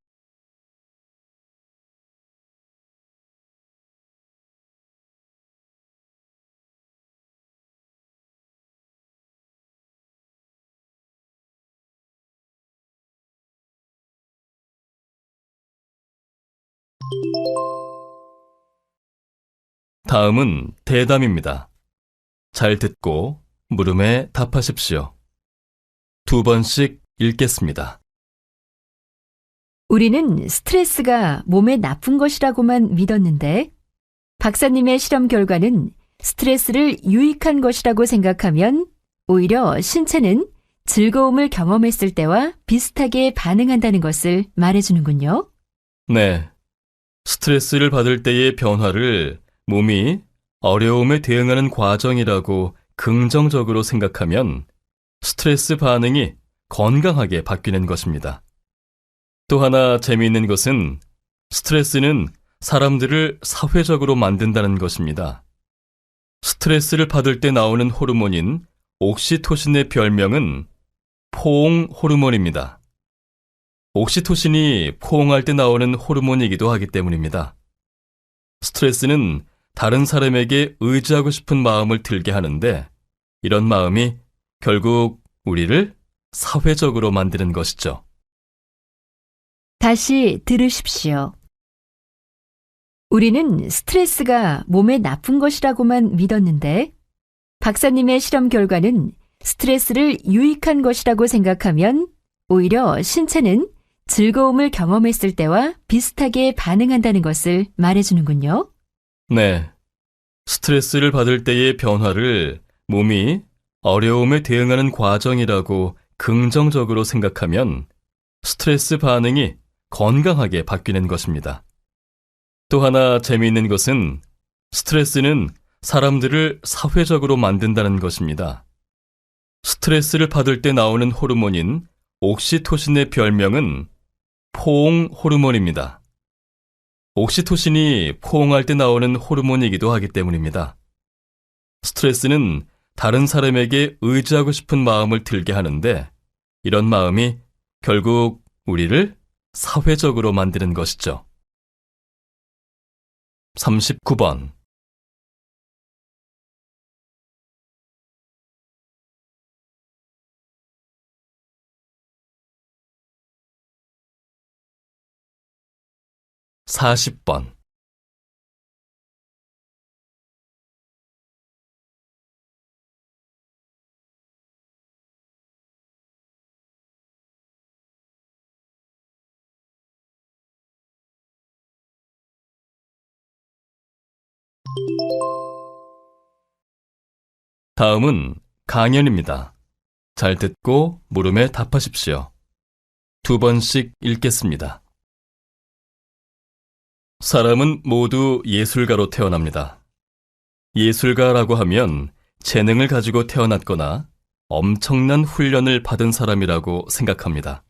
'다음은 대담입니다. 잘 듣고 물음에 답하십시오. 2번씩 읽겠습니다. 우리는 스트레스가 몸에 나쁜 것이라고만 믿었는데 박사님의 실험 결과는 스트레스를 유익한 것이라고 생각하면 오히려 신체는 즐거움을 경험했을 때와 비슷하게 반응한다는 것을 말해주는군요. 네, 스트레스를 받을 때의 변화를 몸이 어려움에 대응하는 과정이라고 긍정적으로 생각하면 스트레스 반응이 건강하게 바뀌는 것입니다. 또 하나 재미있는 것은 스트레스는 사람들을 사회적으로 만든다는 것입니다. 스트레스를 받을 때 나오는 호르몬인 옥시토신의 별명은 포옹 호르몬입니다. 옥시토신이 포옹할 때 나오는 호르몬이기도 하기 때문입니다. 스트레스는 다른 사람에게 의지하고 싶은 마음을 들게 하는데 이런 마음이 결국 우리를 사회적으로 만드는 것이죠. 다시 들으십시오. 우리는 스트레스가 몸에 나쁜 것이라고만 믿었는데 박사님의 실험 결과는 스트레스를 유익한 것이라고 생각하면 오히려 신체는 즐거움을 경험했을 때와 비슷하게 반응한다는 것을 말해주는군요. 네. 스트레스를 받을 때의 변화를 몸이 어려움에 대응하는 과정이라고 긍정적으로 생각하면 스트레스 반응이 건강하게 바뀌는 것입니다. 또 하나 재미있는 것은 스트레스는 사람들을 사회적으로 만든다는 것입니다. 스트레스를 받을 때 나오는 호르몬인 옥시토신의 별명은 포옹 호르몬입니다. 옥시토신이 포옹할 때 나오는 호르몬이기도 하기 때문입니다. 스트레스는 다른 사람에게 의지하고 싶은 마음을 들게 하는데 이런 마음이 결국 우리를 사회적으로 만드는 것이죠. 39번. (40번) 다음은 강연입니다. 잘 듣고 물음에 답하십시오. 2번씩 읽겠습니다. 사람은 모두 예술가로 태어납니다. 예술가라고 하면 재능을 가지고 태어났거나 엄청난 훈련을 받은 사람이라고 생각합니다.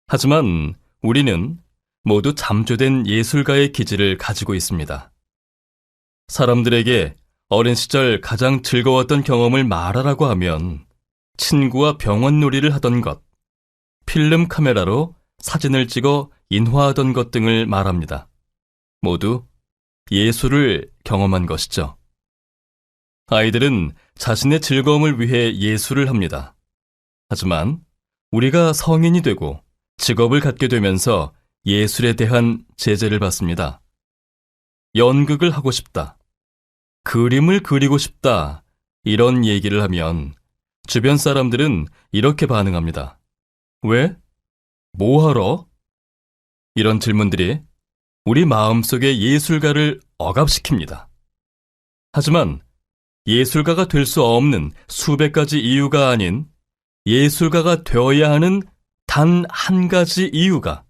하지만 우리는 모두 잠재된 예술가의 기질을 가지고 있습니다. 사람들에게 어린 시절 가장 즐거웠던 경험을 말하라고 하면 친구와 병원놀이를 하던 것, 필름 카메라로 사진을 찍어 인화하던 것 등을 말합니다. 모두 예술을 경험한 것이죠. 아이들은 자신의 즐거움을 위해 예술을 합니다. 하지만 우리가 성인이 되고 직업을 갖게 되면서 예술에 대한 제재를 받습니다. 연극을 하고 싶다, 그림을 그리고 싶다, 이런 얘기를 하면 주변 사람들은 이렇게 반응합니다. 왜? 뭐하러? 이런 질문들이 우리 마음속의 예술가를 억압시킵니다. 하지만 예술가가 될 수 없는 수백 가지 이유가 아닌 예술가가 되어야 하는 단 한 가지 이유가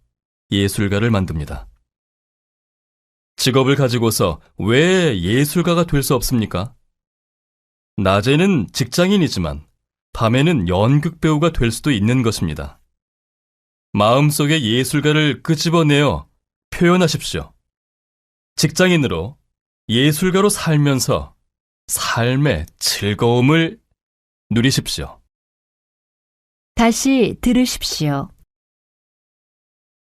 예술가를 만듭니다. 직업을 가지고서 왜 예술가가 될 수 없습니까? 낮에는 직장인이지만 밤에는 연극 배우가 될 수도 있는 것입니다. 마음속의 예술가를 끄집어내어 표현하십시오. 직장인으로 예술가로 살면서 삶의 즐거움을 누리십시오. 다시 들으십시오.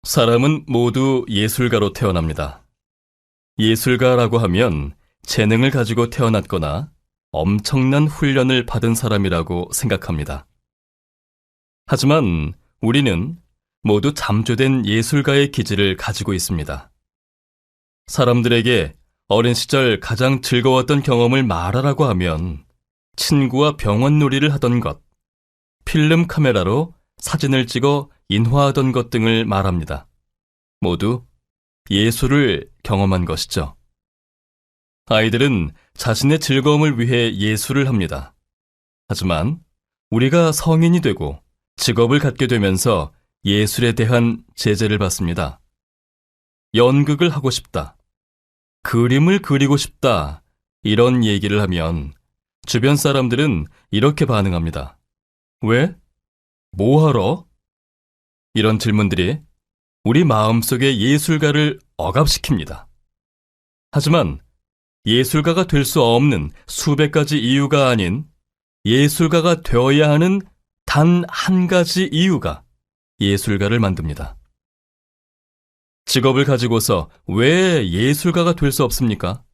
사람은 모두 예술가로 태어납니다. 예술가라고 하면 재능을 가지고 태어났거나 엄청난 훈련을 받은 사람이라고 생각합니다. 하지만 우리는 모두 잠재된 예술가의 기질을 가지고 있습니다. 사람들에게 어린 시절 가장 즐거웠던 경험을 말하라고 하면 친구와 병원놀이를 하던 것, 필름 카메라로 사진을 찍어 인화하던 것 등을 말합니다. 모두 예술을 경험한 것이죠. 아이들은 자신의 즐거움을 위해 예술을 합니다. 하지만 우리가 성인이 되고 직업을 갖게 되면서 예술에 대한 제재를 받습니다. 연극을 하고 싶다, 그림을 그리고 싶다, 이런 얘기를 하면 주변 사람들은 이렇게 반응합니다. 왜? 뭐하러? 이런 질문들이 우리 마음속의 예술가를 억압시킵니다. 하지만 예술가가 될 수 없는 수백 가지 이유가 아닌 예술가가 되어야 하는 단 한 가지 이유가 예술가를 만듭니다. 직업을 가지고서 왜 예술가가 될 수 없습니까?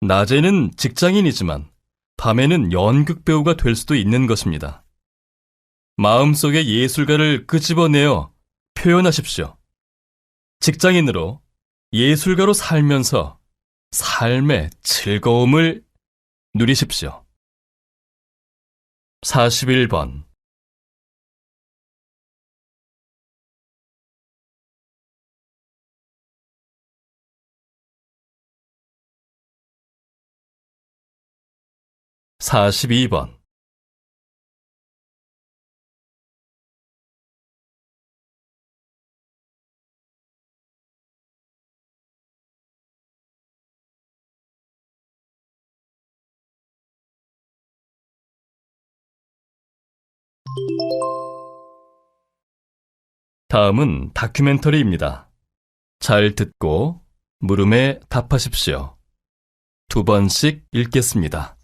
낮에는 직장인이지만 밤에는 연극 배우가 될 수도 있는 것입니다. 마음속에 예술가를 끄집어내어 표현하십시오. 직장인으로 예술가로 살면서 삶의 즐거움을 누리십시오. 41번. 사십이 번. '다음은 다큐멘터리입니다. 잘 듣고 물음에 답하십시오. 2번씩 읽겠습니다.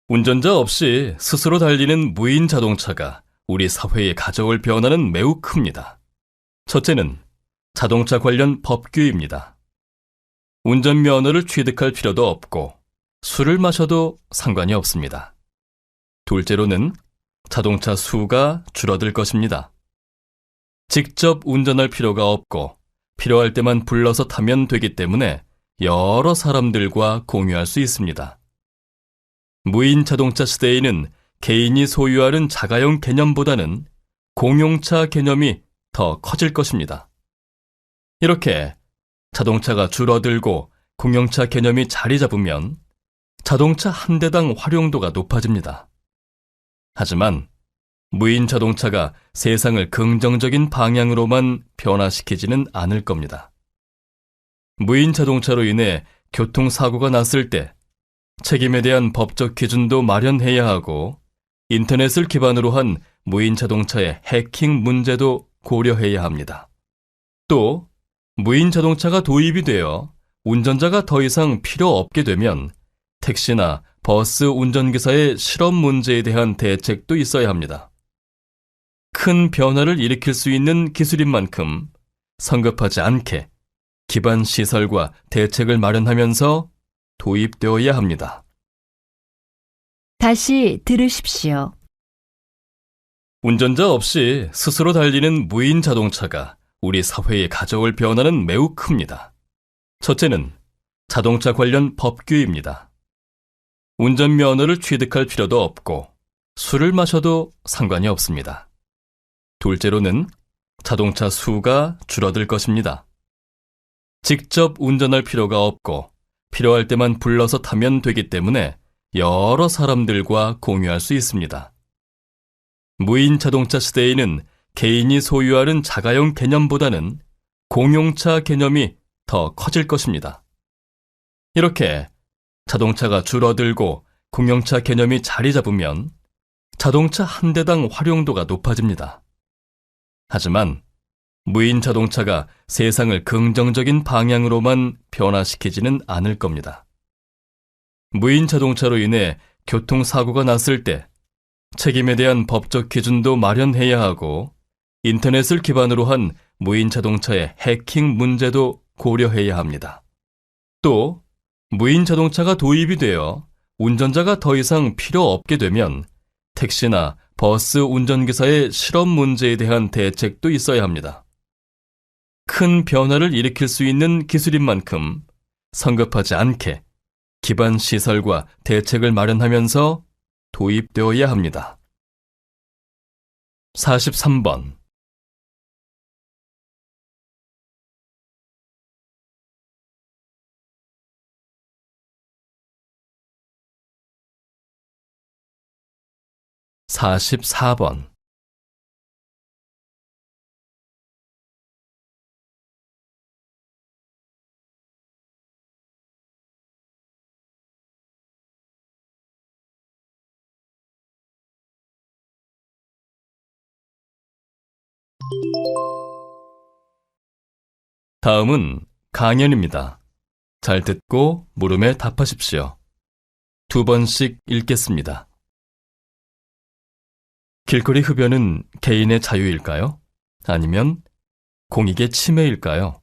운전자 없이 스스로 달리는 무인 자동차가 우리 사회에 가져올 변화는 매우 큽니다. 첫째는 자동차 관련 법규입니다. 운전면허를 취득할 필요도 없고 술을 마셔도 상관이 없습니다. 둘째로는 자동차 수가 줄어들 것입니다. 직접 운전할 필요가 없고 필요할 때만 불러서 타면 되기 때문에 여러 사람들과 공유할 수 있습니다. 무인 자동차 시대에는 개인이 소유하는 자가용 개념보다는 공용차 개념이 더 커질 것입니다. 이렇게 자동차가 줄어들고 공용차 개념이 자리 잡으면 자동차 한 대당 활용도가 높아집니다. 하지만 무인 자동차가 세상을 긍정적인 방향으로만 변화시키지는 않을 겁니다. 무인 자동차로 인해 교통사고가 났을 때 책임에 대한 법적 기준도 마련해야 하고 인터넷을 기반으로 한 무인 자동차의 해킹 문제도 고려해야 합니다. 또 무인 자동차가 도입이 되어 운전자가 더 이상 필요 없게 되면 택시나 버스 운전기사의 실업 문제에 대한 대책도 있어야 합니다. 큰 변화를 일으킬 수 있는 기술인 만큼 성급하지 않게 기반 시설과 대책을 마련하면서 도입되어야 합니다. 다시 들으십시오. 운전자 없이 스스로 달리는 무인 자동차가 우리 사회에 가져올 변화는 매우 큽니다. 첫째는 자동차 관련 법규입니다. 운전면허를 취득할 필요도 없고 술을 마셔도 상관이 없습니다. 둘째로는 자동차 수가 줄어들 것입니다. 직접 운전할 필요가 없고 필요할 때만 불러서 타면 되기 때문에 여러 사람들과 공유할 수 있습니다. 무인 자동차 시대에는 개인이 소유하는 자가용 개념보다는 공용차 개념이 더 커질 것입니다. 이렇게 자동차가 줄어들고 공용차 개념이 자리 잡으면 자동차 한 대당 활용도가 높아집니다. 하지만 무인 자동차가 세상을 긍정적인 방향으로만 변화시키지는 않을 겁니다. 무인 자동차로 인해 교통사고가 났을 때 책임에 대한 법적 기준도 마련해야 하고 인터넷을 기반으로 한 무인 자동차의 해킹 문제도 고려해야 합니다. 또 무인 자동차가 도입이 되어 운전자가 더 이상 필요 없게 되면 택시나 버스 운전기사의 실업 문제에 대한 대책도 있어야 합니다. 큰 변화를 일으킬 수 있는 기술인 만큼 성급하지 않게 기반 시설과 대책을 마련하면서 도입되어야 합니다. 43번. 44번. '다음은 강연입니다. 잘 듣고 물음에 답하십시오. 2번씩 읽겠습니다. 길거리 흡연은 개인의 자유일까요? 아니면 공익의 침해일까요?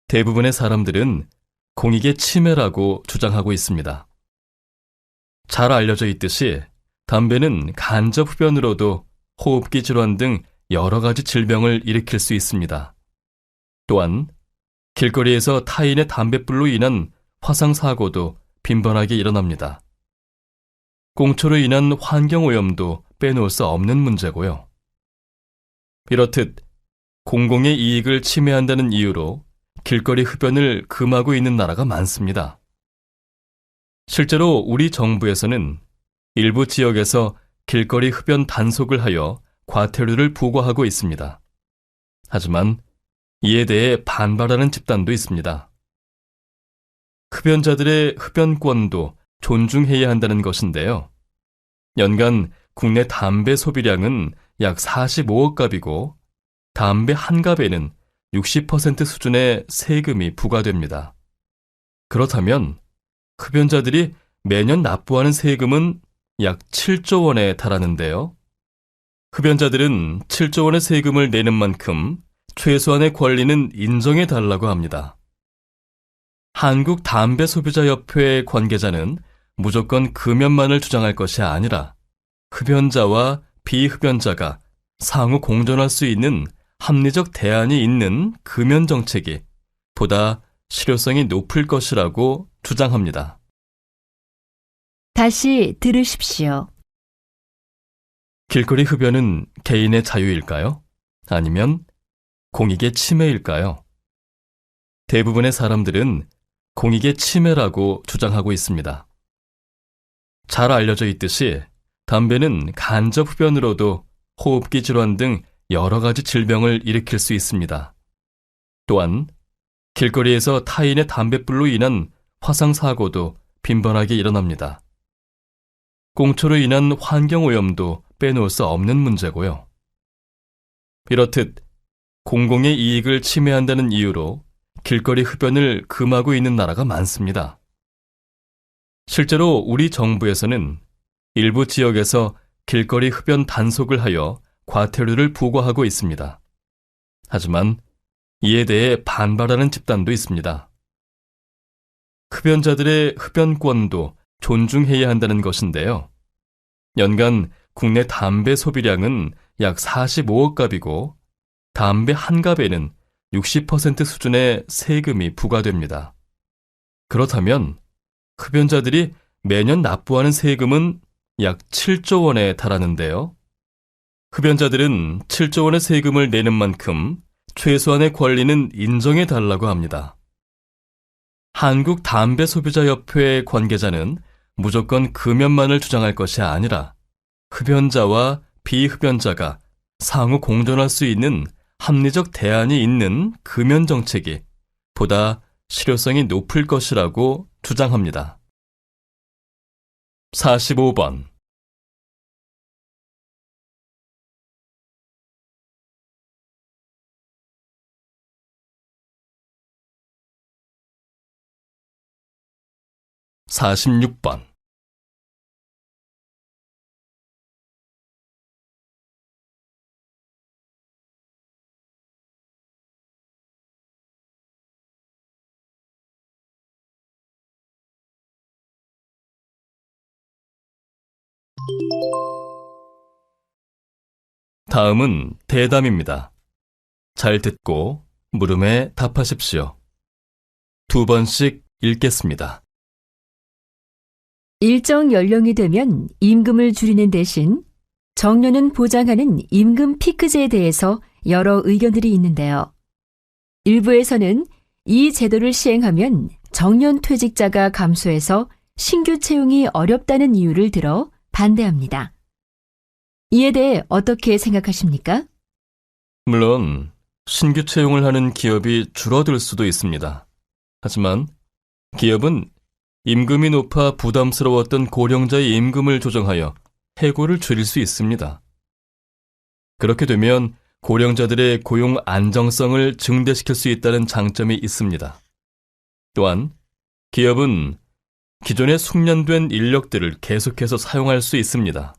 대부분의 사람들은 공익의 침해라고 주장하고 있습니다. 잘 알려져 있듯이 담배는 간접 흡연으로도 호흡기 질환 등 여러 가지 질병을 일으킬 수 있습니다. 또한 길거리에서 타인의 담뱃불로 인한 화상사고도 빈번하게 일어납니다. 꽁초로 인한 환경오염도 빼놓을 수 없는 문제고요. 이렇듯 공공의 이익을 침해한다는 이유로 길거리 흡연을 금하고 있는 나라가 많습니다. 실제로 우리 정부에서는 일부 지역에서 길거리 흡연 단속을 하여 과태료를 부과하고 있습니다. 하지만 이에 대해 반발하는 집단도 있습니다. 흡연자들의 흡연권도 존중해야 한다는 것인데요. 연간 국내 담배 소비량은 약 45억 갑이고 담배 한 갑에는 60% 수준의 세금이 부과됩니다. 그렇다면 흡연자들이 매년 납부하는 세금은 약 7조 원에 달하는데요. 흡연자들은 7조 원의 세금을 내는 만큼 최소한의 권리는 인정해달라고 합니다. 한국담배소비자협회 관계자는 무조건 금연만을 주장할 것이 아니라 흡연자와 비흡연자가 상호 공존할 수 있는 합리적 대안이 있는 금연 정책이 보다 실효성이 높을 것이라고 주장합니다. 다시 들으십시오. 길거리 흡연은 개인의 자유일까요? 아니면 공익의 침해일까요? 대부분의 사람들은 공익의 침해라고 주장하고 있습니다. 잘 알려져 있듯이 담배는 간접 흡연으로도 호흡기 질환 등 여러 가지 질병을 일으킬 수 있습니다. 또한 길거리에서 타인의 담뱃불로 인한 화상사고도 빈번하게 일어납니다. 꽁초로 인한 환경오염도 빼놓을 수 없는 문제고요. 이렇듯 공공의 이익을 침해한다는 이유로 길거리 흡연을 금하고 있는 나라가 많습니다. 실제로 우리 정부에서는 일부 지역에서 길거리 흡연 단속을 하여 과태료를 부과하고 있습니다. 하지만 이에 대해 반발하는 집단도 있습니다. 흡연자들의 흡연권도 존중해야 한다는 것인데요. 연간 국내 담배 소비량은 약 45억 갑이고 담배 한 갑에는 60% 수준의 세금이 부과됩니다. 그렇다면 흡연자들이 매년 납부하는 세금은 약 7조 원에 달하는데요. 흡연자들은 7조 원의 세금을 내는 만큼 최소한의 권리는 인정해달라고 합니다. 한국담배소비자협회 관계자는 무조건 금연만을 주장할 것이 아니라 흡연자와 비흡연자가 상호 공존할 수 있는 합리적 대안이 있는 금연 정책이 보다 실효성이 높을 것이라고 주장합니다. 45번. (46번) 다음은 대담입니다. 잘 듣고 물음에 답하십시오. 2번씩 읽겠습니다. 일정 연령이 되면 임금을 줄이는 대신 정년은 보장하는 임금 피크제에 대해서 여러 의견들이 있는데요. 일부에서는 이 제도를 시행하면 정년 퇴직자가 감소해서 신규 채용이 어렵다는 이유를 들어 반대합니다. 이에 대해 어떻게 생각하십니까? 물론 신규 채용을 하는 기업이 줄어들 수도 있습니다. 하지만 기업은 임금이 높아 부담스러웠던 고령자의 임금을 조정하여 해고를 줄일 수 있습니다. 그렇게 되면 고령자들의 고용 안정성을 증대시킬 수 있다는 장점이 있습니다. 또한 기업은 기존의 숙련된 인력들을 계속해서 사용할 수 있습니다.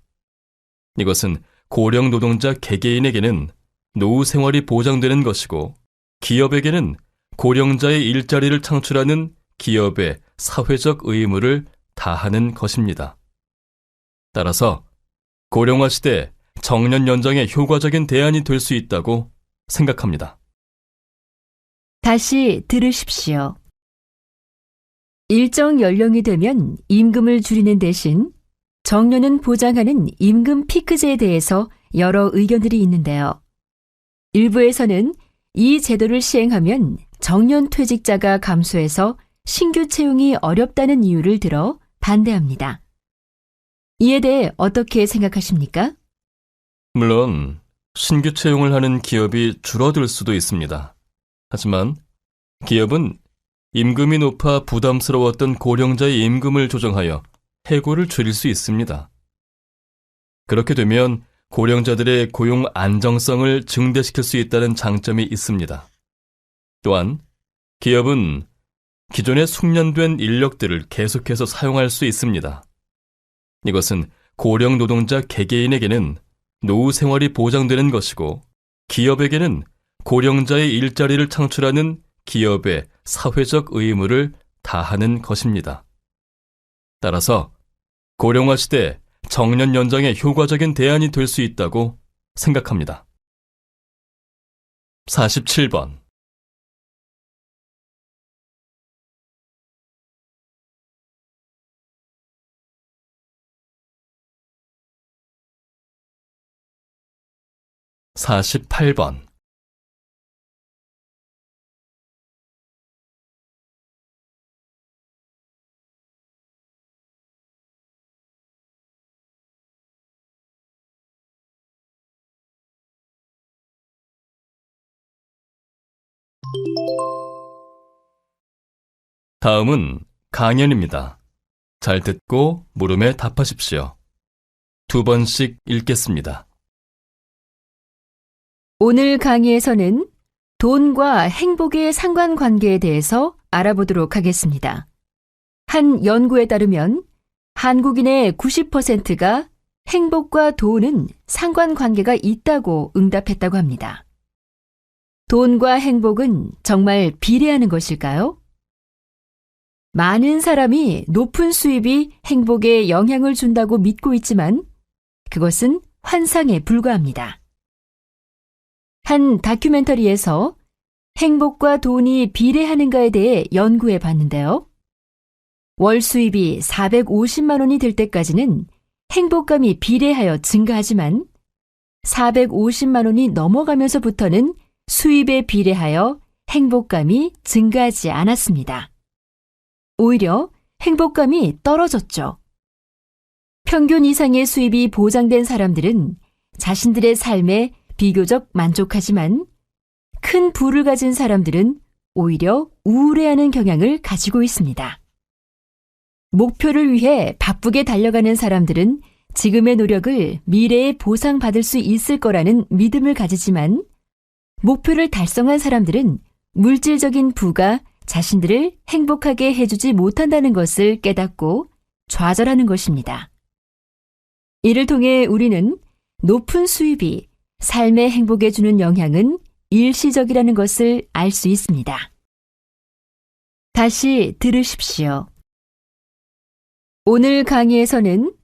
이것은 고령 노동자 개개인에게는 노후 생활이 보장되는 것이고, 기업에게는 고령자의 일자리를 창출하는 기업의 사회적 의무를 다하는 것입니다. 따라서 고령화 시대 정년 연장의 효과적인 대안이 될 수 있다고 생각합니다. 다시 들으십시오. 일정 연령이 되면 임금을 줄이는 대신 정년은 보장하는 임금 피크제에 대해서 여러 의견들이 있는데요. 일부에서는 이 제도를 시행하면 정년 퇴직자가 감소해서 신규 채용이 어렵다는 이유를 들어 반대합니다. 이에 대해 어떻게 생각하십니까? 물론 신규 채용을 하는 기업이 줄어들 수도 있습니다. 하지만 기업은 임금이 높아 부담스러웠던 고령자의 임금을 조정하여 해고를 줄일 수 있습니다. 그렇게 되면 고령자들의 고용 안정성을 증대시킬 수 있다는 장점이 있습니다. 또한 기업은 기존의 숙련된 인력들을 계속해서 사용할 수 있습니다. 이것은 고령 노동자 개개인에게는 노후 생활이 보장되는 것이고, 기업에게는 고령자의 일자리를 창출하는 기업의 사회적 의무를 다하는 것입니다. 따라서 고령화 시대 정년 연장의 효과적인 대안이 될 수 있다고 생각합니다. 47번. (48번) 다음은 강연입니다. 잘 듣고 물음에 답하십시오. 2번씩 읽겠습니다. 오늘 강의에서는 돈과 행복의 상관관계에 대해서 알아보도록 하겠습니다. 한 연구에 따르면 한국인의 90%가 행복과 돈은 상관관계가 있다고 응답했다고 합니다. 돈과 행복은 정말 비례하는 것일까요? 많은 사람이 높은 수입이 행복에 영향을 준다고 믿고 있지만 그것은 환상에 불과합니다. 한 다큐멘터리에서 행복과 돈이 비례하는가에 대해 연구해 봤는데요. 월 수입이 450만 원이 될 때까지는 행복감이 비례하여 증가하지만 450만 원이 넘어가면서부터는 수입에 비례하여 행복감이 증가하지 않았습니다. 오히려 행복감이 떨어졌죠. 평균 이상의 수입이 보장된 사람들은 자신들의 삶에 비교적 만족하지만 큰 부를 가진 사람들은 오히려 우울해하는 경향을 가지고 있습니다. 목표를 위해 바쁘게 달려가는 사람들은 지금의 노력을 미래에 보상받을 수 있을 거라는 믿음을 가지지만 목표를 달성한 사람들은 물질적인 부가 자신들을 행복하게 해주지 못한다는 것을 깨닫고 좌절하는 것입니다. 이를 통해 우리는 높은 수입이 삶의 행복에 주는 영향은 일시적이라는 것을 알 수 있습니다. 다시 들으십시오. 오늘 강의에서는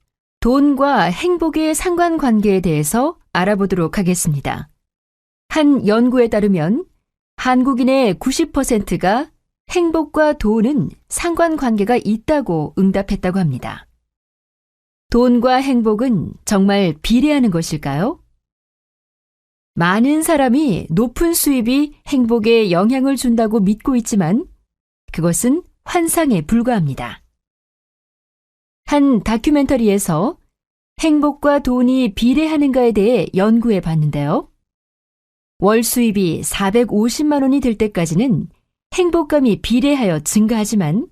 돈과 행복의 상관관계에 대해서 알아보도록 하겠습니다. 한 연구에 따르면 한국인의 90%가 행복과 돈은 상관관계가 있다고 응답했다고 합니다. 돈과 행복은 정말 비례하는 것일까요? 많은 사람이 높은 수입이 행복에 영향을 준다고 믿고 있지만 그것은 환상에 불과합니다. 한 다큐멘터리에서 행복과 돈이 비례하는가에 대해 연구해 봤는데요. 월 수입이 450만 원이 될 때까지는 행복감이 비례하여 증가하지만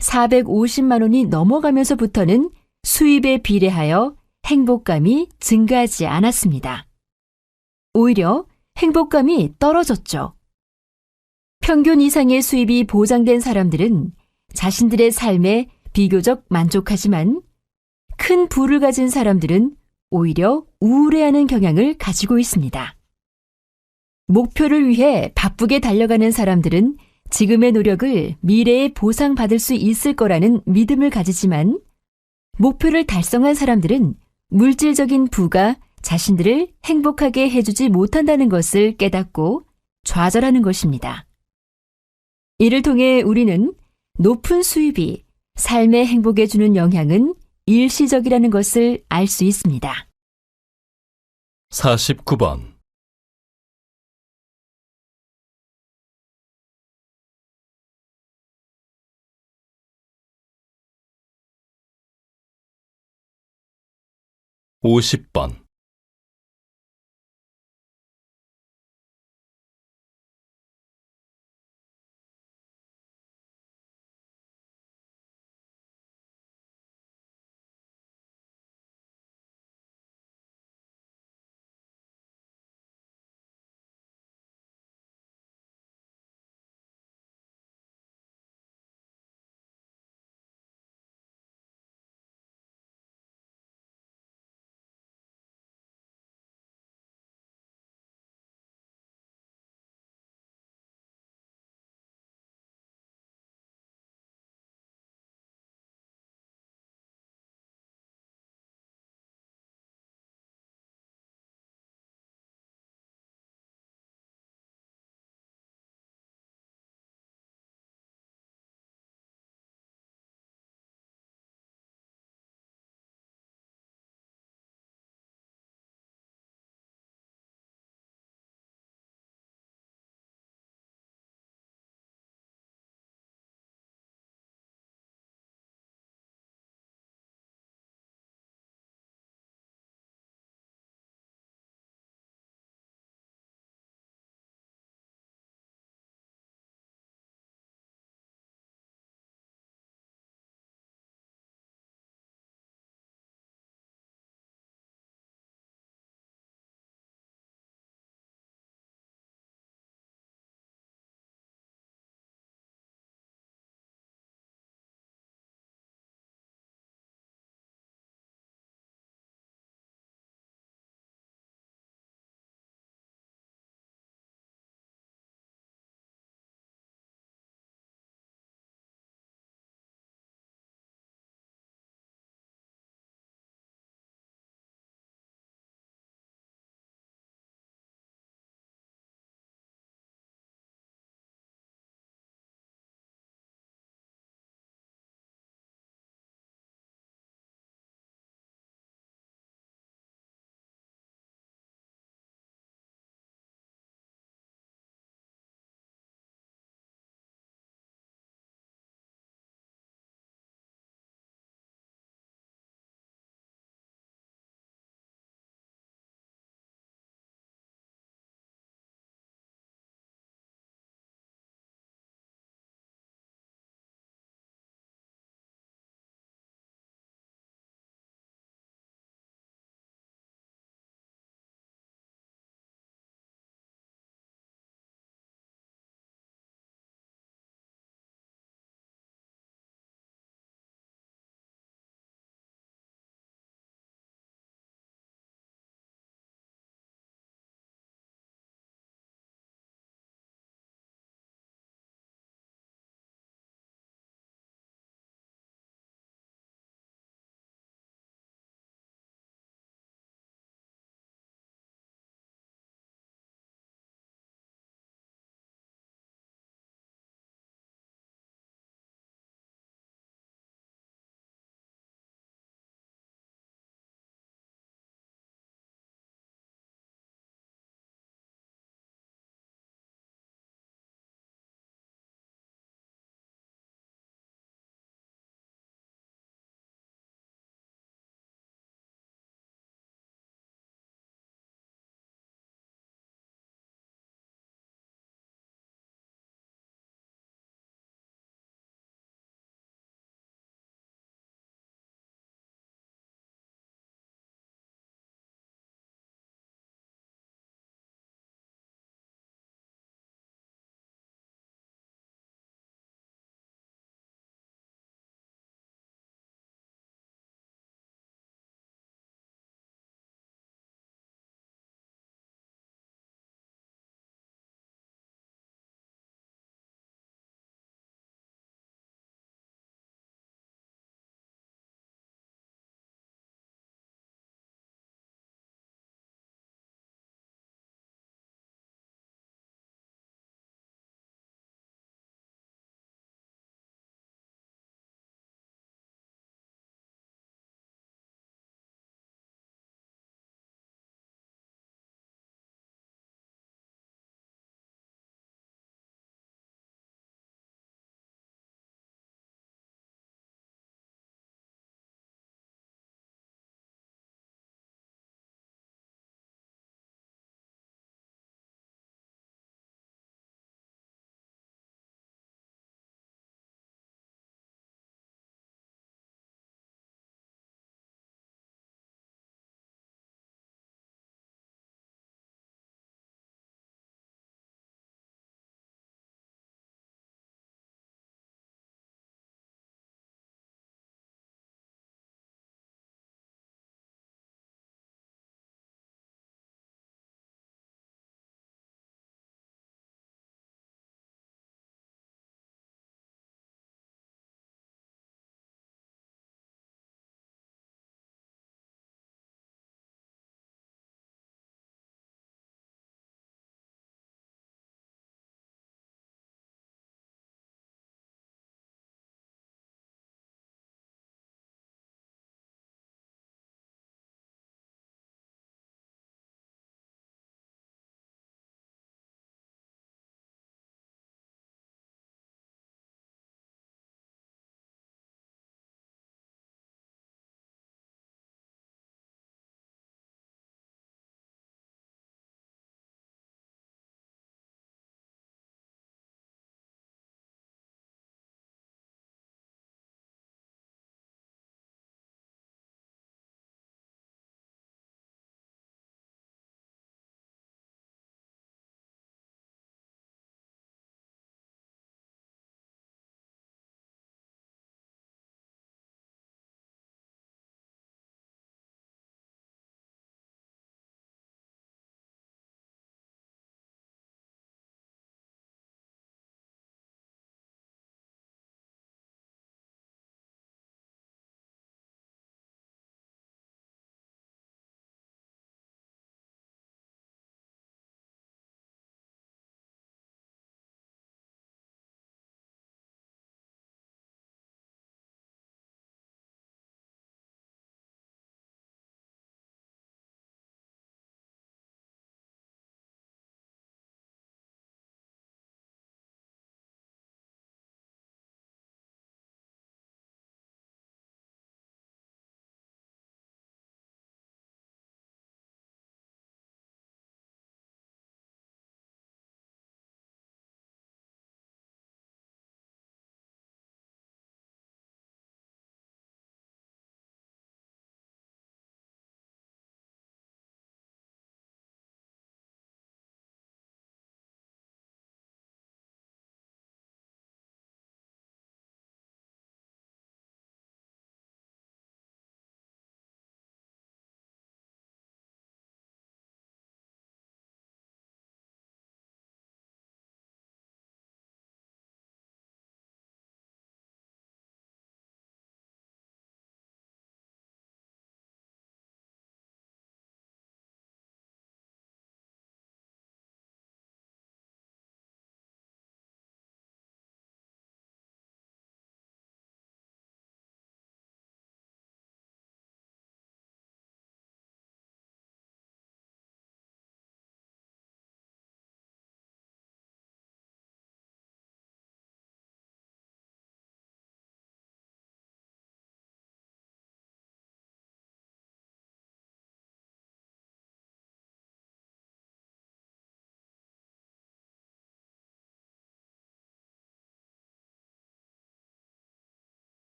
450만 원이 넘어가면서부터는 수입에 비례하여 행복감이 증가하지 않았습니다. 오히려 행복감이 떨어졌죠. 평균 이상의 수입이 보장된 사람들은 자신들의 삶에 비교적 만족하지만 큰 부를 가진 사람들은 오히려 우울해하는 경향을 가지고 있습니다. 목표를 위해 바쁘게 달려가는 사람들은 지금의 노력을 미래에 보상받을 수 있을 거라는 믿음을 가지지만 목표를 달성한 사람들은 물질적인 부가 자신들을 행복하게 해주지 못한다는 것을 깨닫고 좌절하는 것입니다. 이를 통해 우리는 높은 수입이 삶의 행복에 주는 영향은 일시적이라는 것을 알 수 있습니다. 49번. (50번)